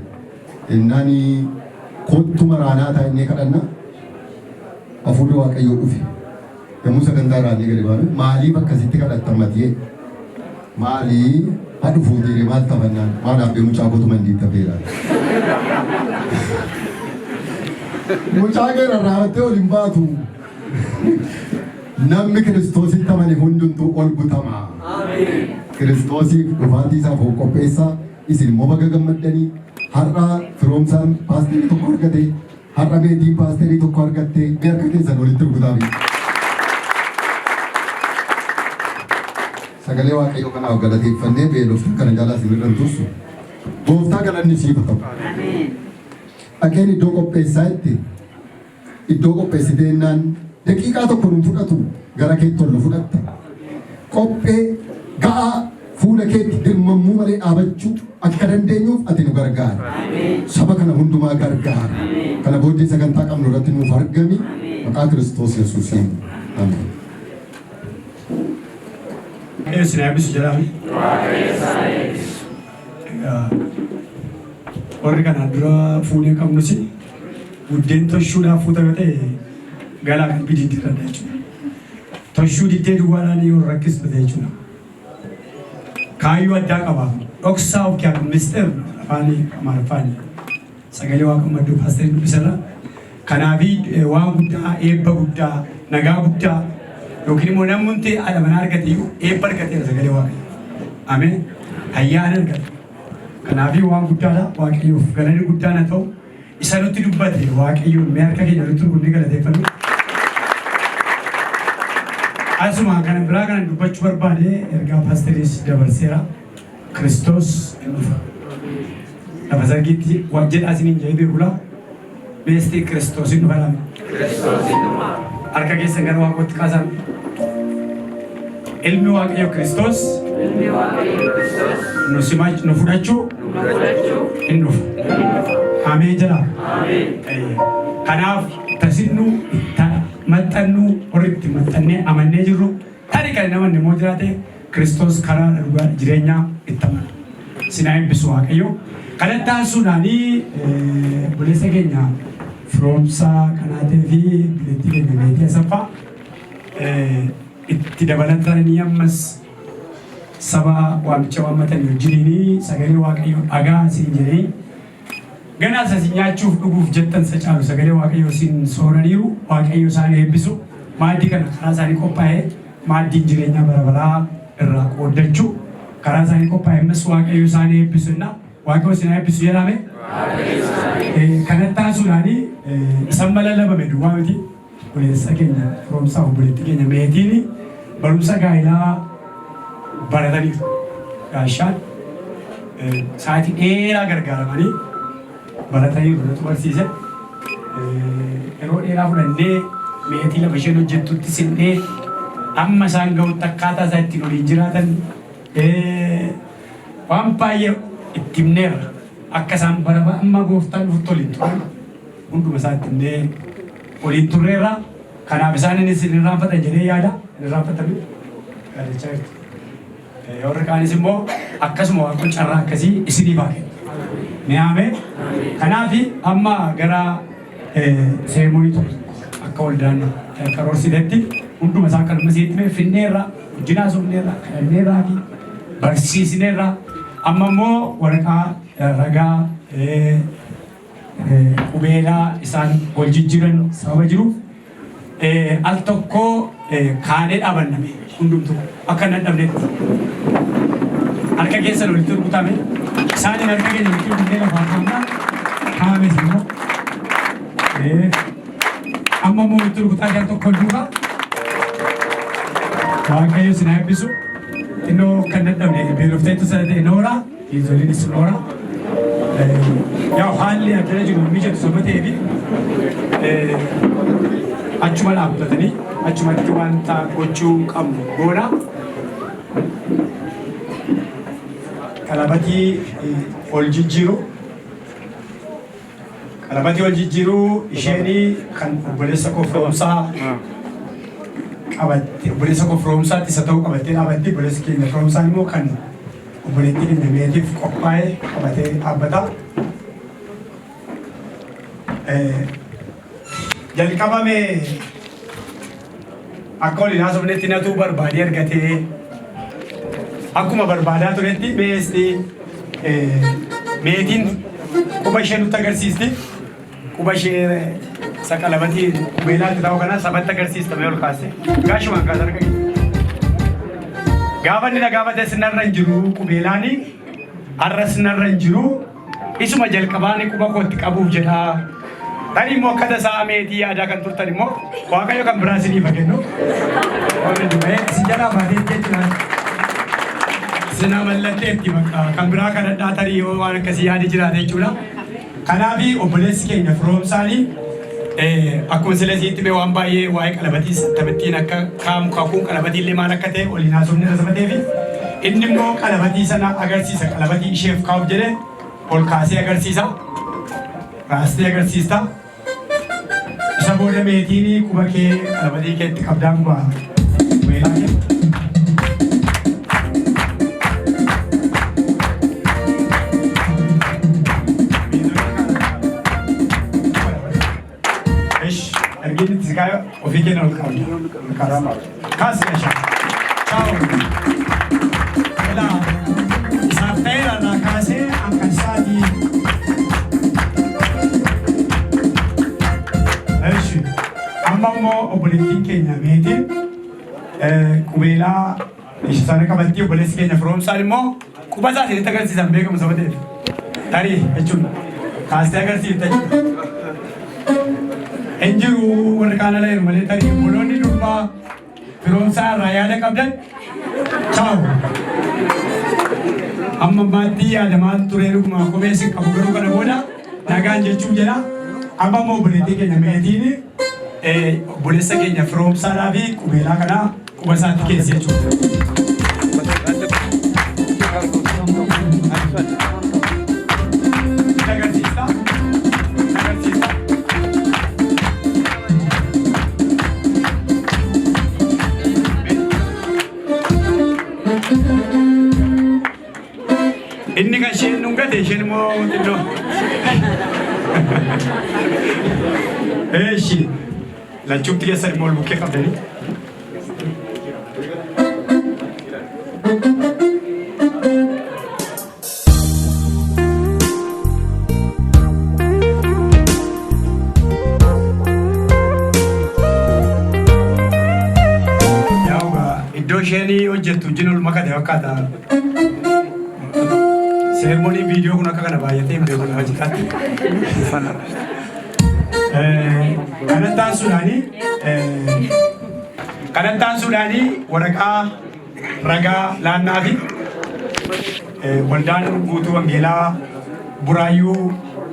S4: Innaani kottu maraanaa ta'a inni kadhanna. Hafuurri waaqayyoo dhufe. Yommuu sagantaa raanii gadi baanu maaliif akkasitti kadhattan matiyee? Maalii adufuu dhiire maal taphannaan maadhaaf bee mucaa kotuma hin tafeera. Mucaa keera raawwattee ol hin baatu. Namni Kiristoositti amane hundumtuu ol butama. Kiristoosiif dhufaatii isaaf qopheessaa isin immoo baga gammaddanii har'a firoomsaan paasterii tokko argate har'a meetiin paasterii tokko argatte mee akka keessan walitti rukutaami. Sagalee waaqayyoo kanaaf galateeffannee beeloftuu kana jaalaa isinirra tursu. Gooftaa galanni siif ta'u. Dhaqeen iddoo qopheessaa itti iddoo qopheessitee innaan daqiiqaa tokko nu fudhatu gara keetti ol nu fudhatta. Qophee ga'aa fuula keetti dirmamuu malee dhaabachuu akka dandeenyuuf ati nu gargaara. Saba kana hundumaa gargaara. Kana booddee sagantaa qabnu irratti nuuf argami. Maqaa Kiristoos Yesuusiin. Ameen.
S3: Sina bisu jedhami. Warri kanaan dura fuunee qabnus buddeen toshuudhaaf fuuta yoo ta'e galaa kan bididdiirradha jechuudha. Toshuu diddee duwwaadhaan yoo rakkisfate jechuudha. Kaayyoo addaa qaba. Dhoksaa of kiyyaa misteer afaanii Amaariffaan sagalee waaqa madduu paasterii dubbisarra. Kanaafi waan guddaa, eebba guddaa, nagaa guddaa yookiin immoo namni haadha manaa argate eebba argateera sagalee waaqayyoo. Ameen. Ayyaana argate. Kanaafi waan guddaadha. Waaqayyoof galanni guddaan haa ta'u. Isa nutti dubbate waaqayyoon mee harka keenya nutti guddi galateeffannu. Asuma kana biraa kana dubbachuu barbaade ergaa paasteris dabarseera. Kiristoos hin dhufa. Lafa sargiitti waan jedhaa isiniin jedhee beekula. Beestii Kiristoos hin dhufa laame. Harka keessan gara waaqootti kaasan. Ilmi waaqayyo Kiristoos nu fudhachuu hin dhufu. Ameen jedha. Kanaaf tasinnu maxxannu horitti maxxannee amannee jirru tani kan namanni immoo jiraate Kiristoos karaa dhugaa jireenyaa itti amana. Sinaa eebbisu waaqayyo. Kanatti aansuudhaanii buleessa keenya firoomsaa kanaatee fi bileettii keenya Meetii Asaffaa itti dabalatanii ammas saba waamicha waammatanii wajjiniin sagalee waaqayyo dhagaa isin jedhee ganaa isin nyaachuuf dhuguuf jettan caalu sagalee waaqayyo isin sooraniiru waaqayyo isaan eebbisu maaddii kana karaa isaanii qophaa'ee maaddiin jireenyaa bara baraa irraa qooddachuu karaa isaanii qophaa'ee ammas waaqayyo isaan eebbisu innaa waaqayyo isin eebbisu jedhame kanatti taasisuudhaanii isan malallabame duwwaa miti buleessa keenya firoomsaa obboleettii keenya Meetiin barumsa gaa'ilaa barataniiru. Gaashaan sa'aatii dheeraa gargaaramanii barataniiru natu barsiise. Yeroo dheeraa fudhannee Meetii lafa isheen hojjettutti sinnee amma isaan ga'utti akkaataa isaa ittiin waliin jiraatan waan baay'ee itti himneerra. Akka isaan bara amma gooftaan dhuftu waliin turan hunduma isaa itti himnee waliin turreerra. Kanaaf isaan inni isin irraanfatan jedhee yaada. Hin irraanfatanii yaadachaa jirtu. Warri kaanis immoo akkasuma waaqon carraa akkasii isiniif haa kennu. Ni ameen. Kanaafi amma gara seeremoonii tokko akka waldaan karoorsinetti hunduma isaa akkanuma sitti finneerra, hojjinaa sofneerra, kadhanneerraa fi barsiisneerra. Amma immoo waraqaa ragaa qubeelaa isaan wal jijjiiran sababa jiruuf al tokko kaanee dhaabanname hundumtuu akka hin dhabnetti. Harka keessan walitti rukutame isaanin harka keenya walitti rukutee lafaa kaa'amna kaa'ames immoo amma immoo walitti rukutaa kan tokko duuba waaqayyo isin haa eebbisu xinnoo kan dadhabne beelofteetu sana ta'e noora ijoollinis noora yaa haalli addana jiru mijatu saba ta'eefi achuma dhaabbatanii achumatti wanta gochuu qabnu goona. Qalabatii ol jijjiiru. Qalabatii ol jijjiiru isheenii kan obboleessa koo firoomsaa qabatte obboleessa koo firoomsaatti isa ta'uu qabattee dhaabatte obboleessi keenya firoomsaan immoo kan obboleettii keenya Meetiif qophaa'ee qabatee dhaabbata. Jalqabame akka waliin haasofnetti natuu barbaadee argatee akkuma barbaadaa turetti Meetiin quba ishee nutti agarsiisti. Quba ishee isa qalabatii qubeelaatti ta'uu kana sabatti agarsiistamee ol kaase. Gaashumaan kaasa arga. Gaafa inni na gaafate sinarra hin jiru qubeelaani har'a sinarra hin jiru isuma jalqabaani quba kootti qabuuf jedha. Tani immoo akka tasaa Meetii yaadaa kan turtan immoo waaqayyo kan biraa isiniif kennu. Si jalaa baatee jechuudha. Sina mallatteetti bakka kan biraa kadhadhaa tarii yoo waan akkasii yaadi jiraate jechuudha. Kanaafi obboleessi keenya firoomsaanii akkuma sila siitti mee waan baay'ee waa'ee qalabatii taphittiin akka kaamu kakuun qalabatii illee maal akka ta'e waliin haasofne tasabateefi inni immoo qalabatii sana agarsiisa qalabatii isheef kaa'uuf jedhee ol kaasee agarsiisa raastee agarsiista isa booda meetiin quba kee qalabatii keetti qabdaan quba weelaa kee ergin tizkaya ofike na karama kasi asha ciao ela sapera la case ancasati eshi amamo oboletin Kenya meti kubela isana kabati oboles Kenya from salimo kubaza ni tagarsi zambe ko musabate tari echun kasi tagarsi tachi Enjiru warkana lain malai tadi muloni lupa Fironsa raya ada kabdan ciao amma mati ada manture rumah aku basic kamu baru kana boda nagan jechu jela amma mau berhenti kenya medini boleh sekenya Fironsa labi kubela kana kubasa tiket jechu Ini kan shen nunga deh shen mau itu. Shen, lanjut dia sari mau buka apa ni? Ya uga, itu sheni ujet tujinul maka deh kata. Ceremony video kuna kana bayate mbele kuna hajikati kanatan sudani waraka raga lanafi waldan butu wangela burayu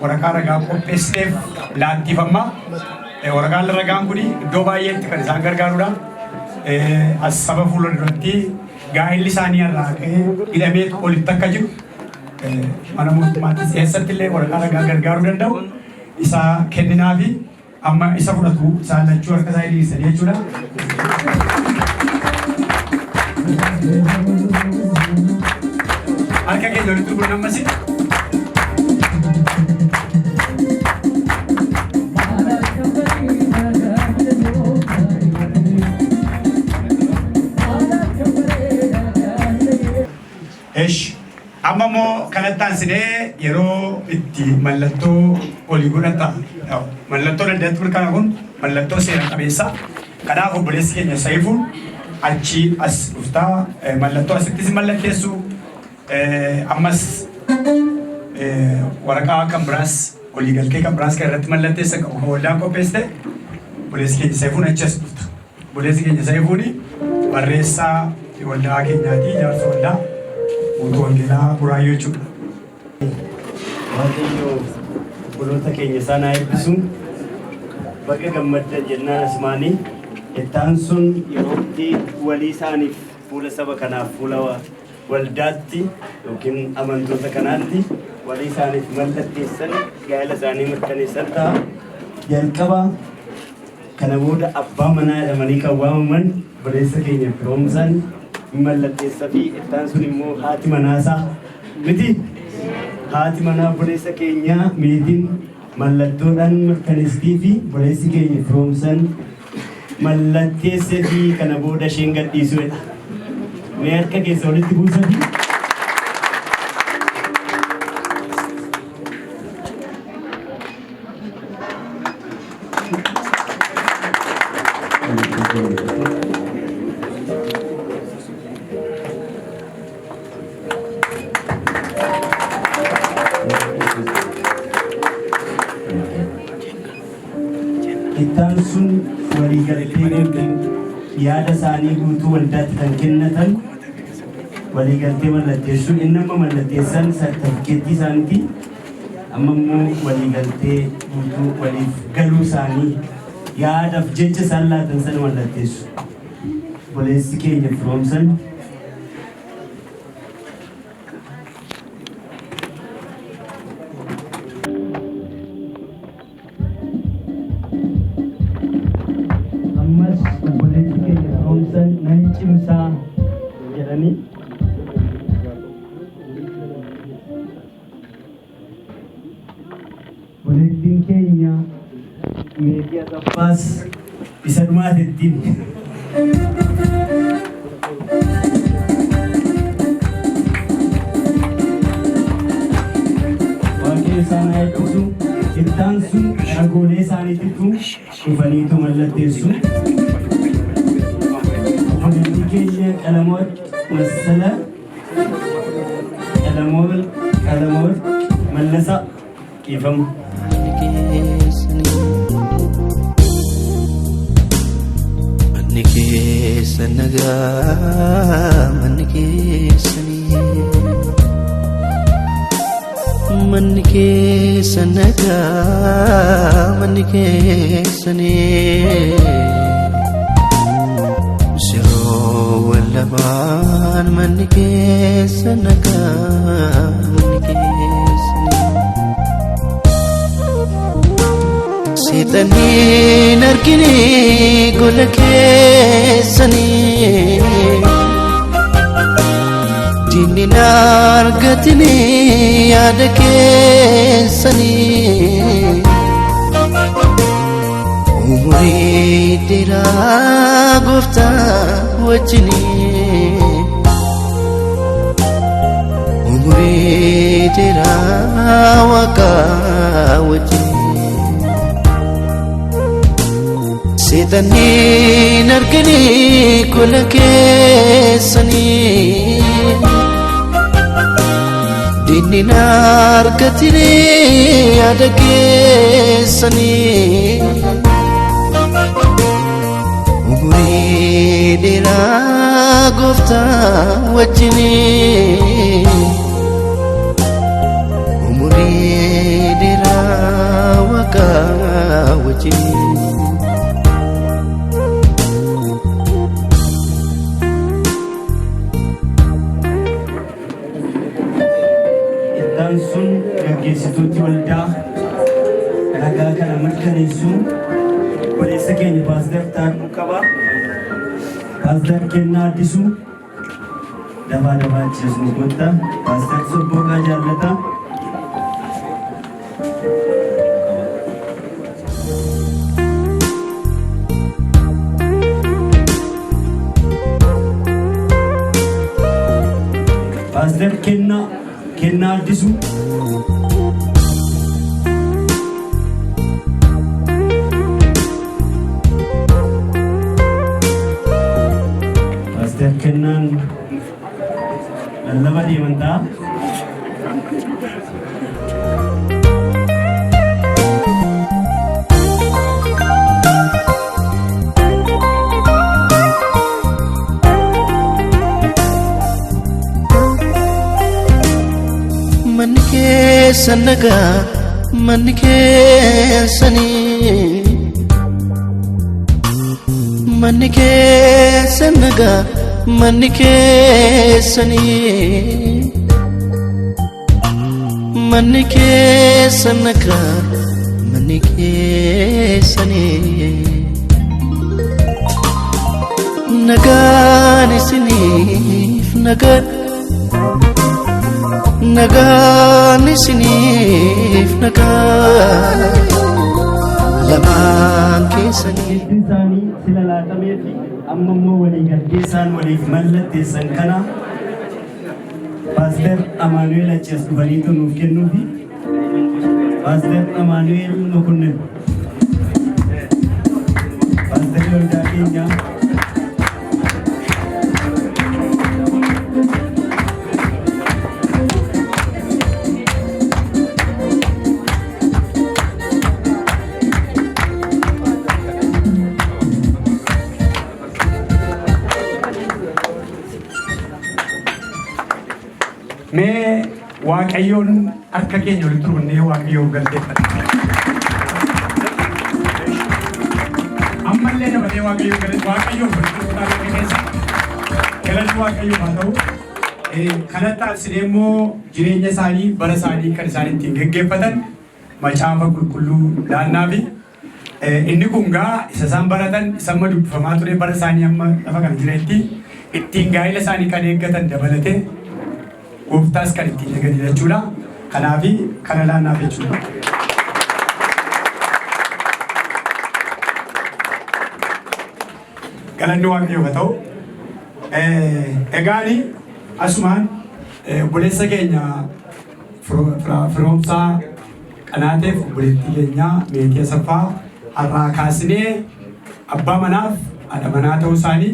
S3: waraka raga kopestef lantifamma waraka raga ngudi do bayet kan sangar garuda asbab fulon ronti gaili saniya rake ilamet olitakaju mana mati esatile warqara gargaaru danda'u isa kenninaafi amma isa fudhatu isa lachuu harka isaa hiriirsanii jechuudha. Harka keenya walitti gurgurna ammasi. Amma mo kanattan sine yero itti mallatto oli godhata mallatto dandeettu burkana kun mallatto seera qabeessa kanaaf obboleessi keenya Saifuun achi as dhuftaa mallatto asittis mallatteessu ammas waraqaa kan biraas olii galtee kan biraas kan irratti mallatteessa qabu waldaan qopheessite obboleessi keenya Saifuun achi as dhufta obboleessi keenya Saifuun barreessaa waldaa keenyaati jaarsa waldaa Untuk kita burayu juga.
S5: Waktu bulota kenya sana episum, bagi gambar jenna asmani, etansun yokti wali sani pula sabah kana pula waldati, mungkin amantota kananti, wali sani malatisan, gaya sani merkanisan ta, jalkaba, kana muda abba mana manika waman, beresa kenya promsan. Mallatteessa fi ittaan sun immoo haati manaasaa miti haati manaa boleessa keenyaa meetiin mallattoodhaan mirkaneessitii fi boleessi keenya firoomsan mallatteessee fi kana booda isheen gadhiisuudha. Mee harka keessa walitti buusati. Ittaan sun waliigaltee yaada isaanii guutuu waldaatti kan kennatan waliigaltee mallatteessuun inni amma mallatteessan sartifikeettii isaaniiti amma immoo waliigaltee guutuu waliif galuu isaanii yaadaaf jecha isaan laatan sana mallatteessu. Boleessi keenya firoomsan cimsaa jedhanii waliin keenya meetii Asaffaas isa dhumaatettiin waaqayyo isaan haa eebbisu. Ittaan sun ragoolee isaaniititu dhufaniitu mallatteessu. Waliin keenya qalamoot masala qalamoot mallasa dhiifamu.
S1: Manni keessa nagaa manni keessanii manni keessa nagaa manni keessanii siroo wallabaan manni keessa nagaa manni keessanii seexaniin argine gola keessanii dinni argatini yaada keessanii umurii dheeraa gooftaa wajjinii umurii dheeraa waaqaa wajjinii seexaniin argine gola keessanii dinni argatini yaada keessanii umurii dheeraa gooftaa wajjinii umurii dheeraa waaqaa wajjinii
S5: sun gaggeessituutti waldaa ragaa kana mirkaneessu obboleessa keenya Paaster Taarikuu Qabaa, Paaster Kennaa Addisuu dabaa achiisnu goota, Paaster Sobbooqaa Jaallataa Paaster Kennaa Addisuu Paaster Kennaan lallaba deemantaa
S1: manni keessa nagaa manni keessanii manni keessa nagaa manni keessanii manni keessa nagaa manni keessanii nagaan isiniif nagaan isiniif nagaa lamaan keessanii
S5: isaanii sila laatamee fi amma immoo walii galteessaan waliif mallatteessan kana Paaster Amaanu'eel achiis dhufaniitu nuuf kennuufi Paaster Amaanu'eel Mokonnin Paaster waldaa keenya
S3: Mee waaqayyoon harka keenya walitti runnee waaqayyoon galateeffadha. Ammallee dabalee waaqayyoon walitti runnaa keessa galanni waaqayyoo haa ta'u. Kanatti aansinee immoo jireenya isaanii bara isaanii kan isaan ittiin gaggeeffatan macaafa qulqulluu laannaa fi inni kun gaa isa isaan baratan isa amma dubbifamaa ture bara isaanii amma lafa kana jireetti ittiin gaa'ela isaanii kan eeggatan dabalatee gooftaas kan ittiin eegan jechuudha. Kanaafi kana laannaaf jechuudha. Galanni waaqayyoo haa ta'u. Egaani asumaan obboleessa keenya firoomsaa Qanaateef obboleettii keenya Meetii Asaffaa har'aa kaasnee abbaa manaaf haadha manaa ta'uu isaanii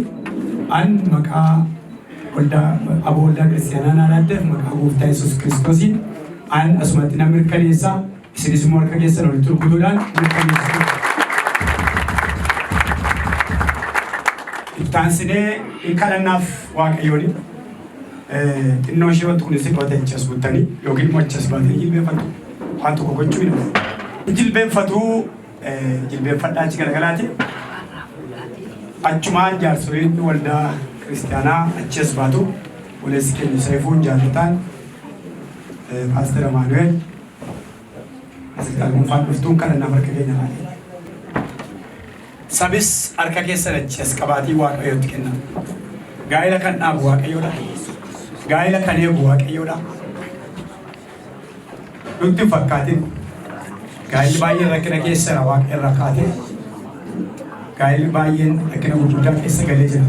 S3: an maqaa aboo waldaa kiristaanaa naanaddeef maqaa gooftaa Yesuus Kiristoosiin an asumatti nan mirkaneessa isinis immoo harka keessan walitti rukutuudhaan mirkaneessu. Ittaansinee hin kadhannaaf waaqayyooni xinnoo ishee wanti kunis qabate achas buttanii yookiin immoo achas baatanii jilbeeffatu waan tokko gochuu hin jilbeeffadhaa achi garagalaati. Achumaan jaarsoliin waldaa kiristaanaa achas baatu obboleessi keenya Saifuun jaallataan Paaster Amaanu'eel asitti dhuunfaan dhuftuun kadhannaaf harka keenya laatee. Sabis harka keessan achas qabaatii waaqayyootti kenna. Gaa'ela kan dhaabu waaqayyoodha. Gaa'ela kan eegu waaqayyoodha. Nutti hin fakkaatin. Gaa'elli baay'een rakkina keessa waaqa irra kaatee. Gaa'elli baay'een rakkina gurguddaa keessa galee jira.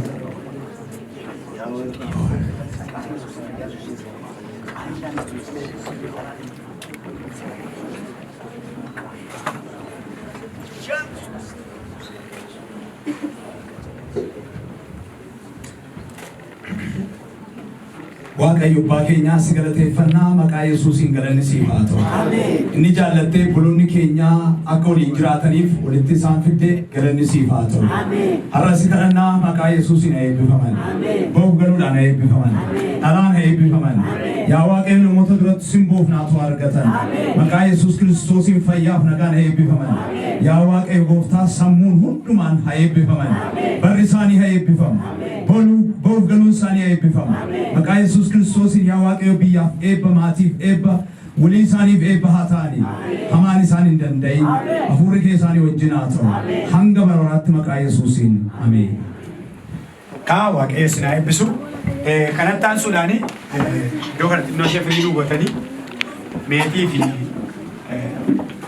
S6: Waaqayyo abbaa keenyaa si galateeffannaa maqaa Yesuusiin galanni siif haa ta'u. Inni jaallattee buloonni keenyaa akka waliin jiraataniif walitti isaan fidde galanni siif haa ta'u. Har'a si kadhannaa maqaa Yesuusiin haa eebbifaman. Ba'uuf galuudhaan haa eebbifaman. Dhalaan haa eebbifaman. Yaa Waaqayyo namoota duratti simboof naatu argatan. Maqaa Yesuus Kiristoosiin fayyaaf nagaan haa eebbifaman. Yaa Waaqayyo gooftaa sammuun hundumaan haa eebbifaman. Barri isaanii haa eebbifamu. Ba'uuf galuun isaanii haa eebbifamu. Maqaa Yesuus Kiristoosiin yaa Waaqayyo biyyaaf eebba maatiif eebba walii isaaniif eebba haa ta'anii hamaan isaan hin danda'in hafuurri kee isaanii wajjin haa ta'u hanga bara baraatti maqaa Yesuusiin ameen.
S3: Kaa waaqayyo isin haa eebbisu. Kanatti aansuudhaan iddoo kanatti xinnoo ishee firii hubatanii meetii fi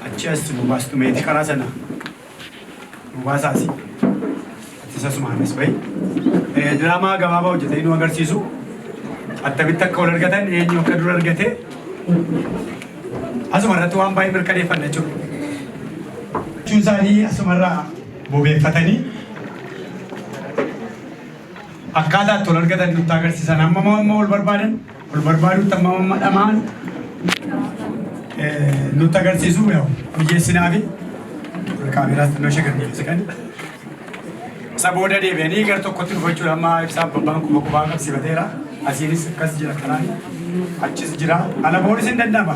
S3: achi as nu baastu meetii karaa sana nu baasaasi. Isasumaanis bahi. Diraamaa gabaabaa hojjetanii nu agarsiisu. Attamitti akka wal argatan eenyu akka dura argate asuma irratti waan baay'ee mirkaneeffanna jechuudha. Jechuun isaanii asumarraa bobeeffatanii akkaataa itti wal argatan nutti agarsiisan amma wal barbaadutti amma dhamaan nutti agarsiisu mijeessinaafi kaameraas xinnoo ishee gadi kan isa booda deebi'anii gara tokkotti dhufachuudha amma ibsaa babbaan kubaa qabsiifateera. Asiinis akkas jira karaan achis jira ala boonis hin danda'ama.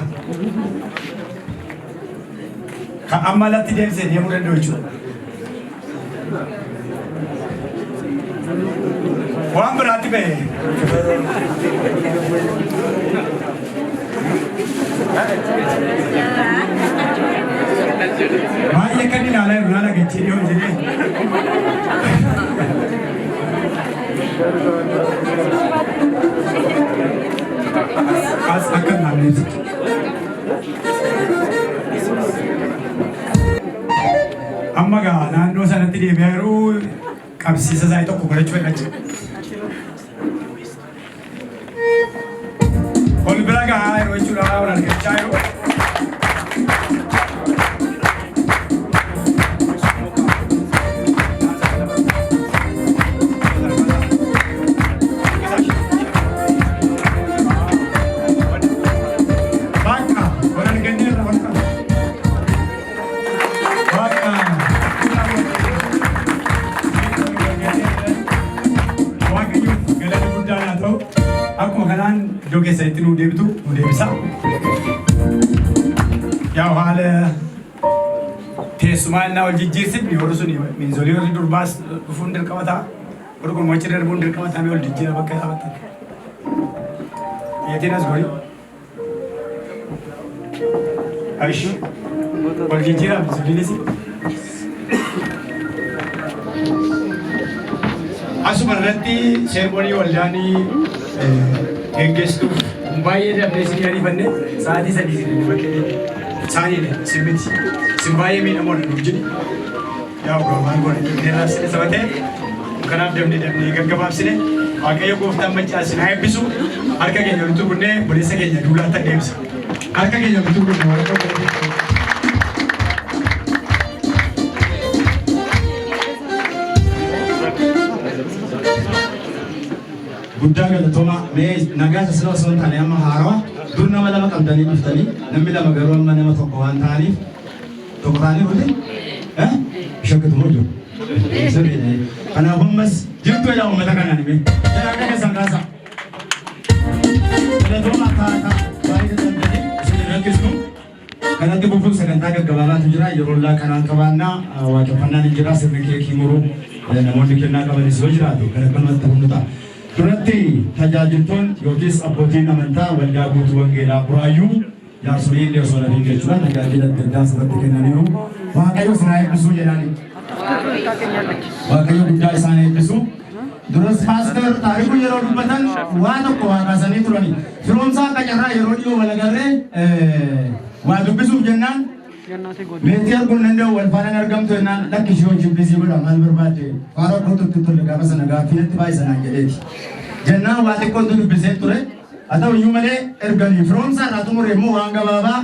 S3: Kan amma alatti deemsee deemuu danda'u jechuudha. Waan biraatti ba'e. Baay'ee kan ilaalaa jiru laala gachee dhiyoo jedhee. As akan namis. Amma gaa naannoo sanatti deebi'aa jiru qabsiisa isaa tokko godhachuu jedhachu. Ol bira gahaa yeroo jechuudha wal argachaa jiru. Keessatti nu deebitu nu deebisa. Yaa haala teessumaa innaa wal jijjiirsin yeroo sun miinzolii warri durbaas dhufuun dirqamataa warri gurmachi darbuun dirqamataa mi wal jijjiira bakka dhaabatan. Yeetiin as gori. Aish wal jijjiira miinzoliinis. Asuma irratti seermoonii waldaanii geggeessituuf baay'ee dafnee isin ariifanne sa'aatii 3 isin bakkee isaaniidha simbiti isin baay'ee miidhamoodha nuuf jedhi yaa ogamaan godhe dheeraasine sabatee kanaaf dafnee gaggabaabsine waaqayyo gooftaan maccaasin haa eebbisu harka keenya walitti tuqnee boleessa keenya duulaatti deemsa harka keenya walitti tuqnee
S2: guddaa galatooma mee nagaa tasaa osoo hin taane amma haarawa dur nama lama qabdanii dhuftanii namni lama garuu amma nama tokko waan ta'aniif tokko ta'anii hundi shakkatu moo jiru sirriidha kanaaf ammas jirtu jedha uummata kanaan hime jedha akka keessan kaasa galatooma akkaataa baay'ee dandeenye isin rakkisnu kanatti bufuun sagantaa gaggabaabaatu jira yeroo kanaan qabaannaa waaqeffannaan hin jira sirni keekii muruu namoonni kennaa qabanis yoo jiraatu kan akkanumatti humnu ta'a. Duratti tajaajiltoon yookiis abbootiin amantaa waldaa guutuu wangeelaa buraayyuu jaarsolii illee osoo nafiin jechuudha tajaajila adda addaa asirratti kennaniiru waaqayyo isinaa eebbisuu jedhani waaqayyo guddaa isaan eebbisu duras paaster taarikuu yeroo dubbatan waa tokko waa kaasanii turani firoomsaa akka carraa yeroo dhiyoo walagarree waa dubbisuuf jennaan meetii arguun danda'u wal faanaan argamtu jennaan lakki ishee wajjin bisii godha maal barbaadde faara dhootutti tolle gaafa sana gaaffiitti baay'isanaan jedheeti jennaan waa xiqqootu dubbisee ture haa ta'u iyyuu malee erganii firoomsaa irraa xumure immoo waan gabaabaa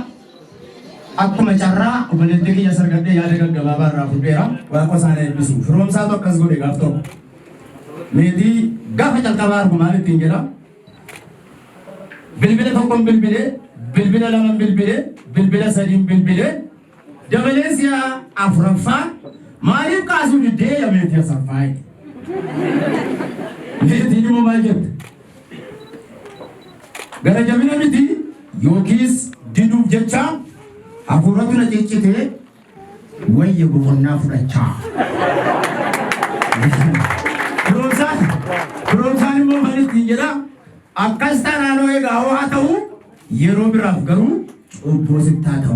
S2: akkuma carraa obboleettii kiyya sargadhee yaada gaggabaabaa irraa fudheera waaqa isaan eebbisu firoomsaatu akkas godhe gaaf tokko meetii gaafa calqabaa argu maal ittiin jedha bilbila tokkoon bilbilee bilbila lamaan bilbilee bilbila sadiin bilbilee Dabalesia Afrafa, Mario Kazu di day of Metia Safai. Did you imagine? Garajamiti, Yokis, Didu Jetcha, Afuratuna Chichite, where you go for Nafracha. Rosan Movani Tijera, Akastana Noega Hatau, Yerobiraf Garu, opposite Tatau.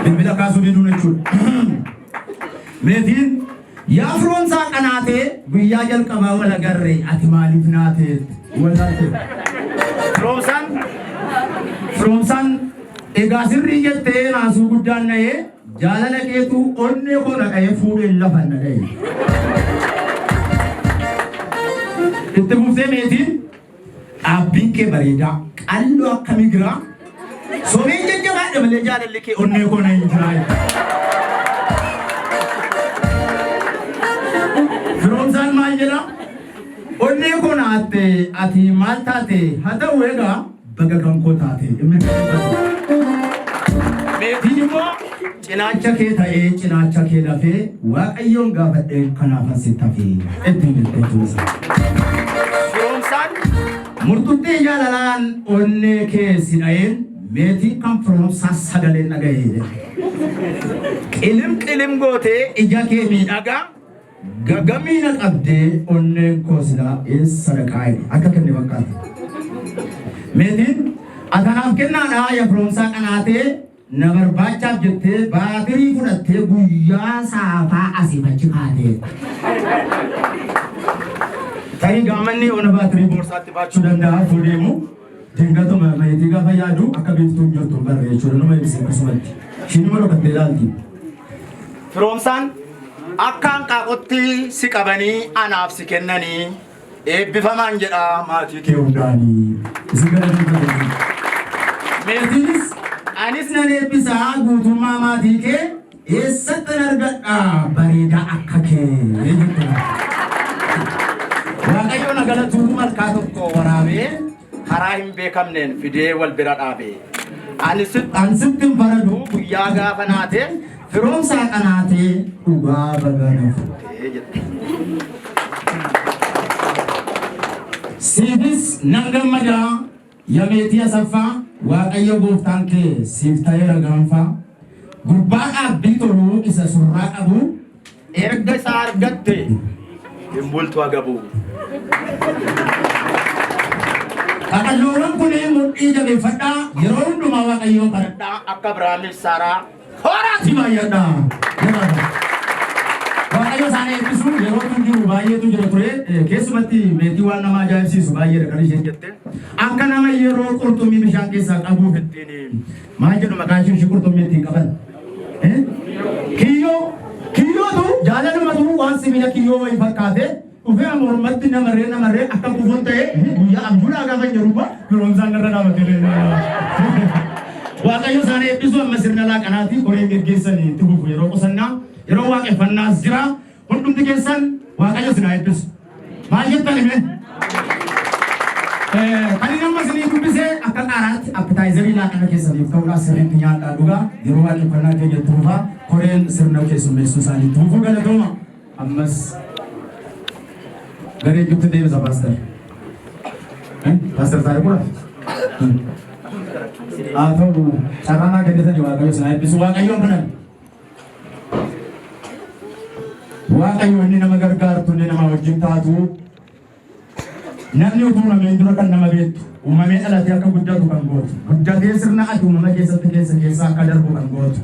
S2: Bila kasu di dunia itu, medin ya Fronsa kanate, biaya kamawa lagarre, ati malif nate, walate. Fronsan, egasir rijete nasu gudan nae, jalan lagi tu onne ko na kaya food illafan nae. Itu bukti medin, abing ke berida, allo kamigra. Soalnya jangan ada belajar lagi onne ko nahi jirai. Firoomsaan maal jedha onne ko naate ati maal taate haa ta'u egaa baga kan koo taate meetiin immoo cinaacha kee ta'ee cinaacha kee lafee waaqayyoon gaafadhee kanaafan si tafee ittiin jechuudha. Firoomsaan murtuttee jaalalaan onne kee si dha'een meetii kan firoomsaa sagaleen dhaga'ee qilim gootee ija kee miidhagaa gagamina qabde onne kosida is sadaqai akka kenne bakkaati meetiin atanaaf kennaadha ya firoomsaa qanaate na barbaachaaf jettee baatirii fudhattee guyyaa saafaa asii fachi kaatee tarii gaamanni ona baatirii boorsaatti baachuu danda'a fuudheemu dingatuma meetii gaafa yaadu akka beektuun jirtu barre jechuudha nama ibsa akkasumatti shinuma dhokattee ilaalti firoomsaan akkaan qaaqotti si qabanii anaaf si kennanii eebbifamaan jedha maatii kee hundaanii isin galateeffatu meetiinis anis nan eebbisaa guutummaa maatii kee eessattan argadha bareedaa akka kee jechuudha waaqayyo na galatuu malkaa tokko waraabee karaa hin beekamneen fidee wal bira dhaabee ani sittin faradu guyyaa gaafa naate firoomsaa qanaatee dhugaa bagana fuutee jette. Siifis nan gammadaa yameetii asaffaa waaqayyo gooftaan kee siif ta'eera gaanfaa gurbaa dhaabbii toluu isa surraa qabu erga isaa argatte hin bultu agabu. Kakallooran kunii mudhii jabeeffadhaa yeroo hundumaa waaqayyoon kadhadhaa akka Abrahaamiif Saaraa horaati baay'adhaa. Waaqayyo isaan eebbisu yeroo yeroo kun jiru baay'eetu jira ture keessumatti meetii waan nama ajaa'ibsiisu baay'eedha kan isheen jette akka nama yeroo qurxummii bishaan keessaa qabuuf ittiin maal jedhu maqaan ishee qurxummii ittiin qaban kiyyootu jaalalumatu waan sibiila kiyyoo wayii fakkaate dhufee mormatti namarree akka kufuun ta'e guyyaa abjuudhaa gaafa jiruba yeroon isaan irra dhaabatee Waaqayyo isaanii eebbisu amma sirna laaqanaatii koree geggeessanii itti fufu yeroo qusannaa yeroo waaqeffannaas jira hundumti keessan Waaqayyo sinaa eebbisu. Maal jettan hime? Kan inni amma isinii dubbisee akka qaaraatti appitaayizarii laaqana keessaniif ta'uudhaaf sirriitti nyaadhaa dhugaa yeroo waaqeffannaa keenya itti fufaa koreen sirna keessummeessuu isaanii itti fufu galatooma. Ammas garee Ijibti deebisa paaster. Paaster Taarikudha. Atau caranya kita juga kalau saya bisu wakayo benar. Wakayo ini nama gargar tu ni nama wajib tahu. Nanti utuh nama indra kan nama betu. Umami Allah dia akan buddha tu kan buat. Buddha dia serna atu umami kesa kadar bukan buat.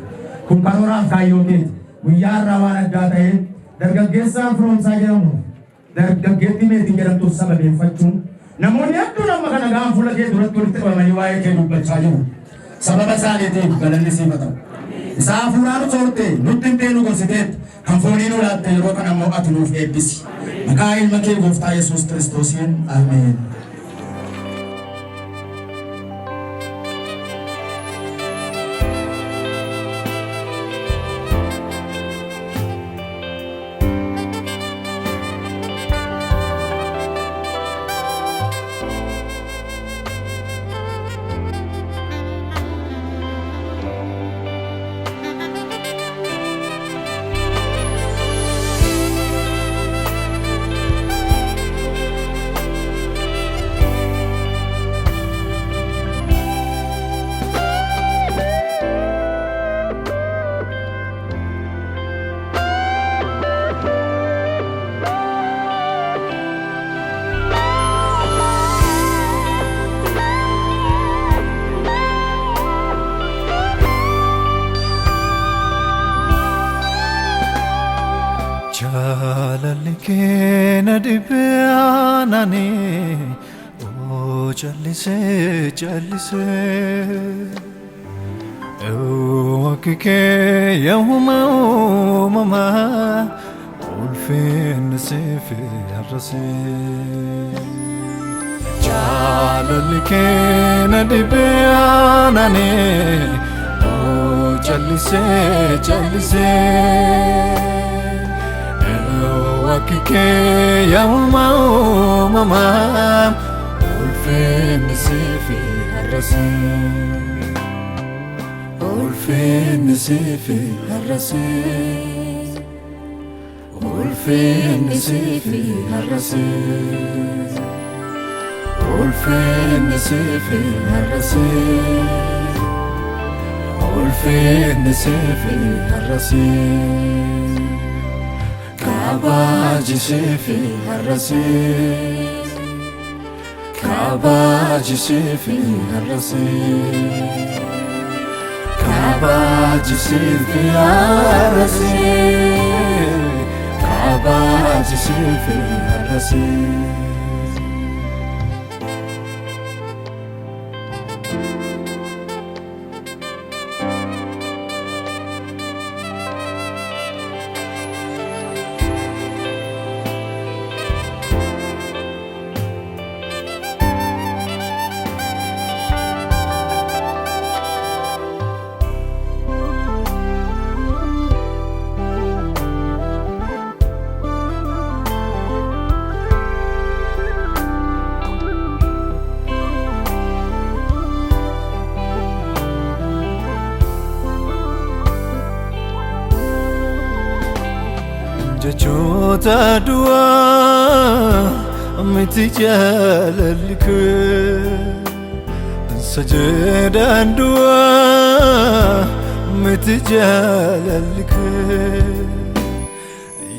S2: Kumkarora kayo ke. Buyar rawan ada dah. Darga kesa from saja mu. Darga keti me tinggal tu sabab infacun. Namun itu nama kan agam fulla ke durat kulit terbaik wajib ke bukan saja. Sababa isaaniitiif galanni siif haa ta'u. Isaa hafuuraan soorte nutti hin beenu gorsiteet kan fooniin ulaatte yeroo kana immoo ati nuuf eebbisi. Maqaa ilma kee gooftaa Yesuus Kiristoosiin ameen.
S1: Jalalikeena dhibbeenani oo jallisee wakki kee yaahuma uumamaa ulfinni siif har'asee. Jalalikeena dhibbeenani oo jallisee. Wakike yauma mama ulfen sifi harasi ulfen sifi harasi ulfen sifi harasi ulfen sifi harasi ulfen sifi harasi Kabaji sifi harasi Kabaji sifi harasi Kabaji sifi harasi Kabaji sifi harasi Jechoota du'aa miti jaalalli sajedaan du'aa miti jaalalli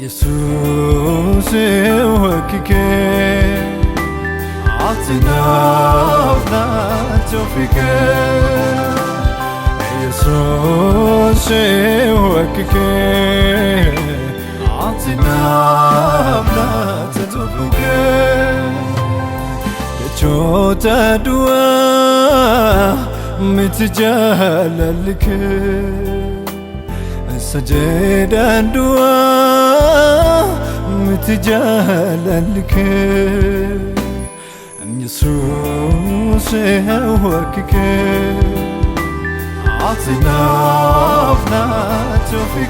S1: Yesuus wakkikee ati naaf naatti ofikee Yesuus wakkikee Atina jechoota du'aa miti jaalalli sajeedaan du'aa miti jaalalli Yesuus harki ati naaf naatti ofii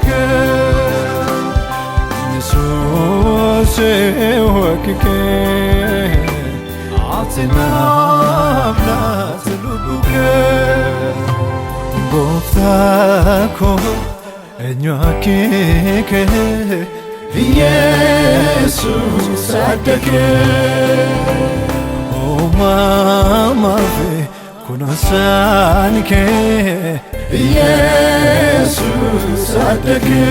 S1: Yesuus harki ati naaf naatti lubbuu Gooftaa koo eenyu akka Yesuus adda Mama ve kunasan ke Jesus adake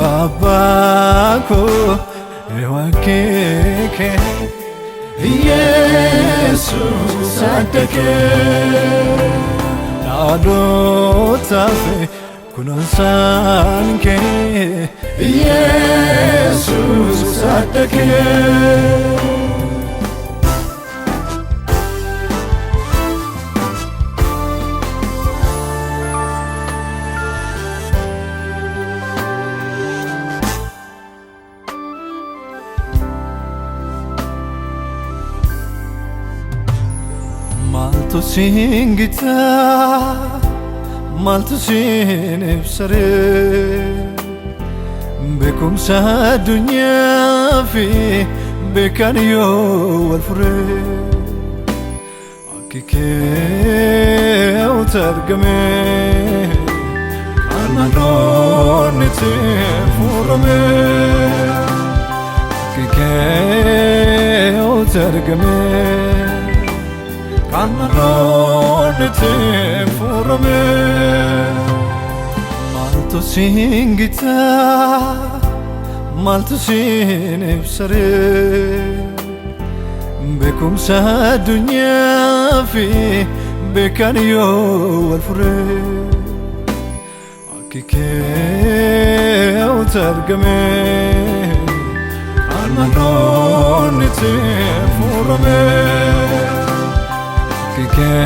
S1: Abba ko ewake ke Jesus adake Lado tafe kunasan ke Jesus adake Maltu singita, maltu sinibsare Bekumsa dunya fi bekaniyo walfure Akike utargame Kanadon nite furame Akike utargame Kanalonete furame Malto singita Malto sinibsare Bekumsa dunya fi bekaniyo walfure Akike utargame Kanalonete furame Kike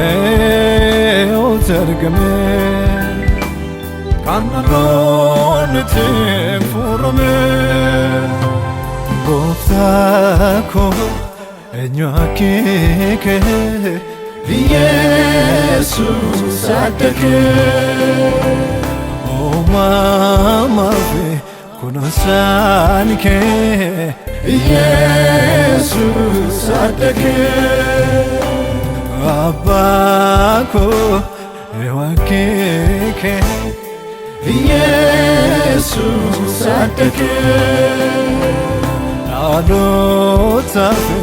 S1: utargame Kanalonete furame Gooftaa koo eenyu akka Yesuus adake Mama ve kunasan ke Yesuus adake Abba ko ewake Jesus adake Lado tafe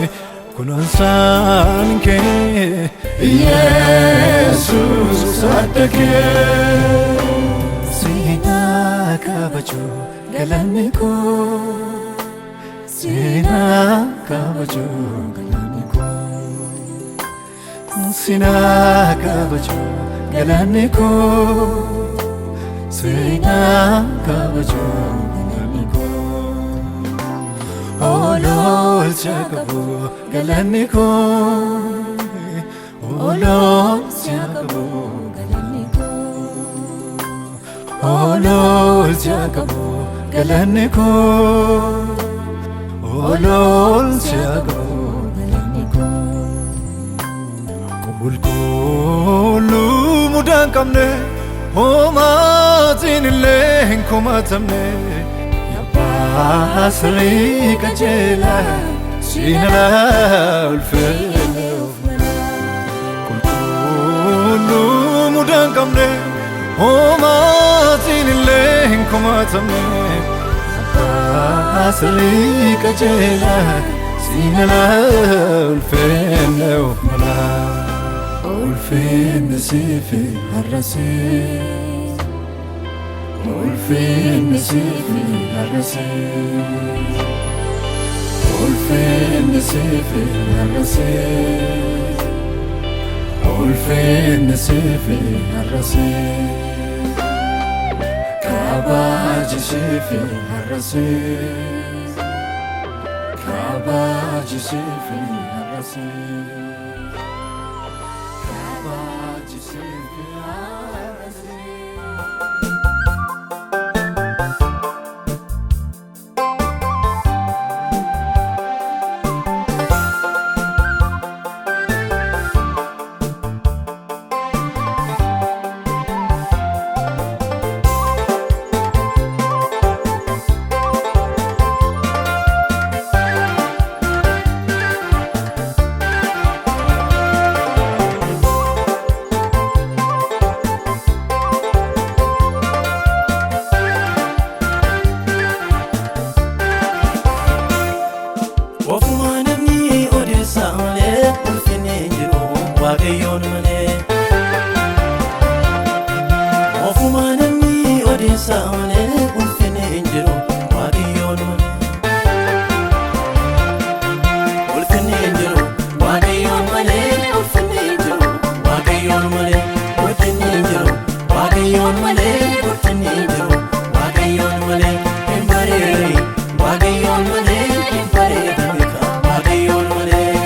S1: kunasan ke Jesus adake Sina kabaju galanni ko Sina kabaju galanni ko Sina kabaju galanni ko Sina kabaju galanni ko Olol chakabu galanni ko Olol chakabu galanni ko Olol chakabu galanni ko Olol chakabu galanni ko Kulkulu mudan kamne Homatin illeen kumatamne Yabbasri kajela Sinala ulfele Kulkulu mudan kamne Homatin illeen kumatamne Yabbasri kajela Sinala ulfele Ulfin nasifi harrasi Ulfin nasifi harrasi Ulfin nasifi harrasi Ulfin nasifi harrasi Kabaji sifi harrasi Kabaji sifi harrasi
S7: odeessaa malee ulfinni hin jiru waaqayyoon malee. Ulfinni hin jiru waaqayyoon malee ulfinni hin jiru waaqayyoon malee ulfinni hin jiru waaqayyoon malee ulfinni hin jiru waaqayyoon malee hin bareedani waaqayyoon malee hin bareedani waaqayyoon malee.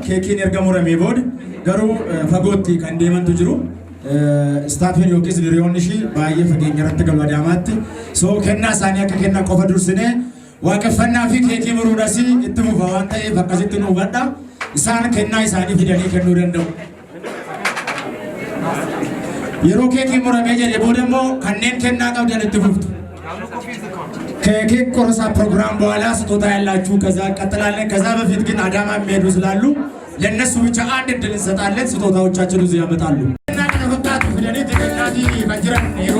S2: Keekiin erga muramee booda garuu fagootti kan deemantu jiru. Istaafiin yookiis hiriyoonni ishii baay'ee fageenya irratti galu Adaamaatti. So kennaa isaanii akka kennan qofa dursinee waaqeffannaa fi keekii muruudhaas itti fufa waan ta'eef akkasitti nu hubadha. Isaan kennaa isaanii fidanii kennuu danda'u. Yeroo keekii muramee jedhe booda immoo kanneen kennaa qabdan itti fuftu. ከኬክ ቆረሳ ፕሮግራም በኋላ ስጦታ ያላችሁ ከዛ ቀጥላለን። ከዛ በፊት ግን አዳማ የሚሄዱ ስላሉ ለነሱ ብቻ አንድ እድል እንሰጣለን። ስጦታዎቻችን እዚህ ያመጣሉ። እና ከነፈቃቱ ፍደኔ ተገናዲ በጅራን ሄሮ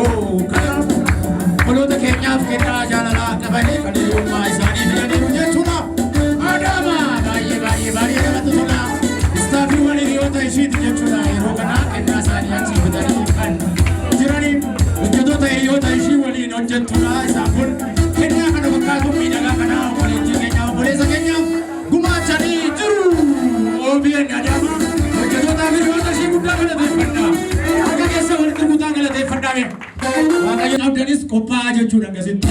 S2: ብሎተ ኬኛፍ ኬዳ ጃላላ ቀበሌ ከዲዩማ ኢሳኒ ፍደኔ ሩጀቹና አዳማ ባዬ ባዬ ባዬ ለመጥቶና ስታፊ ወሊ ሪዮታ ኢሺት ጀቹና ሄሮ ከና ከና ሳኒ አንቺ ፍደኔ ቀን ጅራኒ ወጀቶታ ሪዮታ ኢሺ ወሊ ነጀቱና ኢሳኩን ከና ከነፈቃቱ ሚደጋ ከና ወሊ ጀገኛ ወሊ ዘገኛ ጉማቻኒ ጅሩ ኦቢየን አዳማ ወጀቶታ ሪዮታ ኢሺ ጉዳ ከለተፈና አገገሰ ወልቅ ጉዳ ከለተፈናሜ waaqayyo abdanis qopha'aa jechuudha akkasitti.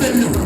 S2: Hallelujah.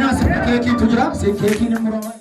S2: Seenaa sirna keekiitu jira. Keekiin hin muramaa.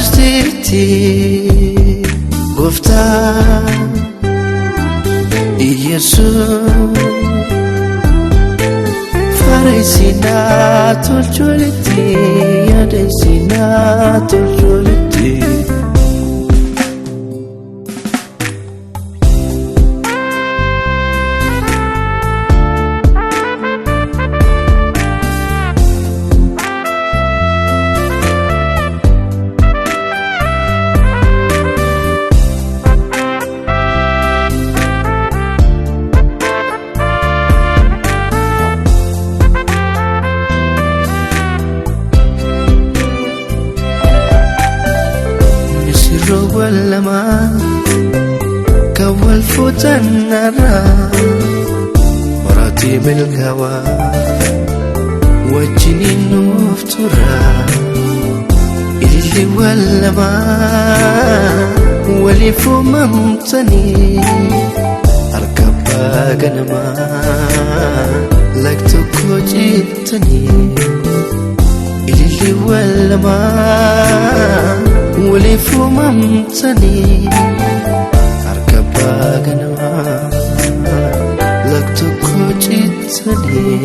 S7: jirti gooftaa Yesuus fareesina tolcholitti yaadesina tolcholitti lama kawal futan nara marati milkawa wajini nuftura illi walama walifu mamtani arkaba ganama laktu kojitani illi walama ولفو ممتني أركب غنما لقتك جيتني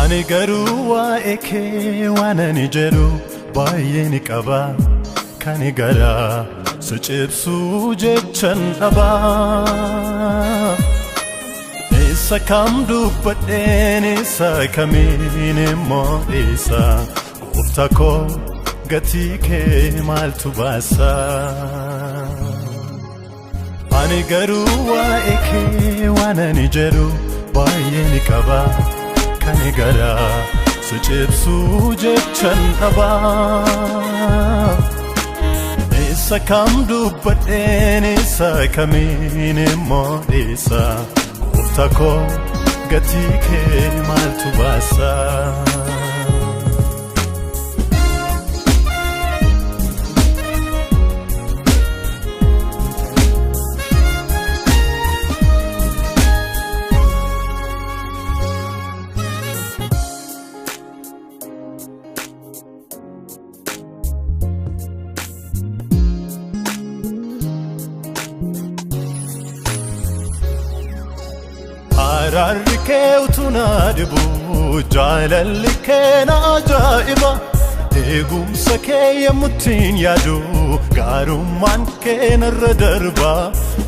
S8: Ani garuu waa'ee kee waan ani jedhu baay'ee ni qaba kan garaa si cibsuu jechan dhabaa isa kam dubbadheen isa kamiin immoo isa gooftaa koo gatii kee maaltu baasa ani garuu waa'ee kee waan ani jedhu baay'ee ni qaba kan garaa si cibsuu jechan dhabaa Isa kam dubbadheen isa kamiin immoo dhiisa Gooftaa koo gatii kee maaltu baasa Ararri kee utuna dhibu jaalalli kee na ajaa'iba eegumsa kee yemmuttiin yaadu gaarummaan kee narra darba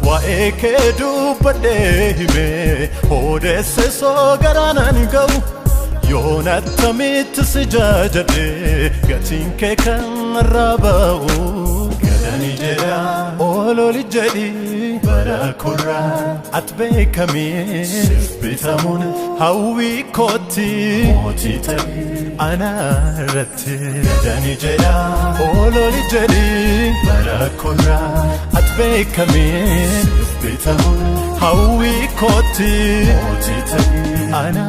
S8: waa'ee kee dubbadhee himee odeesse soo garaanan ga'u yoon attamitti si jaajadhee gatiin kee kan narraa ba'u gadani jedha ololi jedhi bara kurraa at beekamee bitamuun hawwii kootti mootii ta'e ana irratti gadani jedha ololi jedhi bara kurraa at beekamee bitamuun hawwii kootti mootii ta'e ana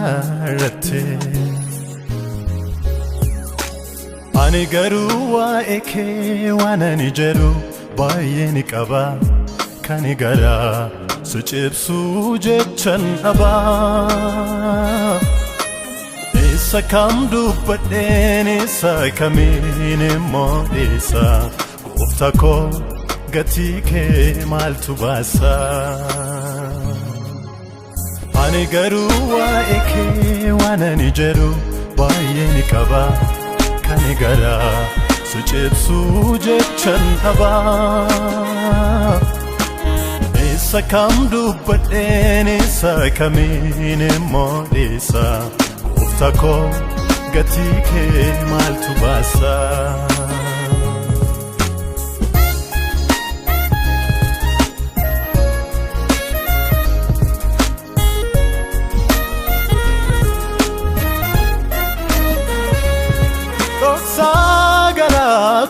S8: irratti ani garuu waa'ee kee waan ani jedhu baay'ee ni qaba kan garaa si cibsuu jechan dhabaa isa kam dubbadheen isa kamiin immoo dhiisa Gooftaa koo gatii kee maaltu baasa ani garuu waa'ee kee waan ani jedhu baay'ee ni qaba kan garaa si cibsuu jechan dhabaa isa kam dubbadheen isa kamiin immoo dhiisa Gooftaa koo gatii kee maaltu baasa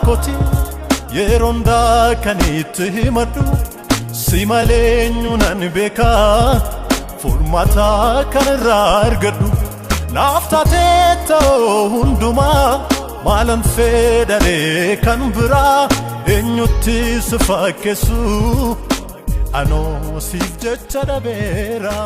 S8: Koti yeronda kanitti himadhu si malee nyunan beekaa furmaata kanarraa argadhu naaf taatee ta'oo hundumaa maalan fedharee kan biraa eenyutti si fakkeessu anoo siif jecha dhabeera.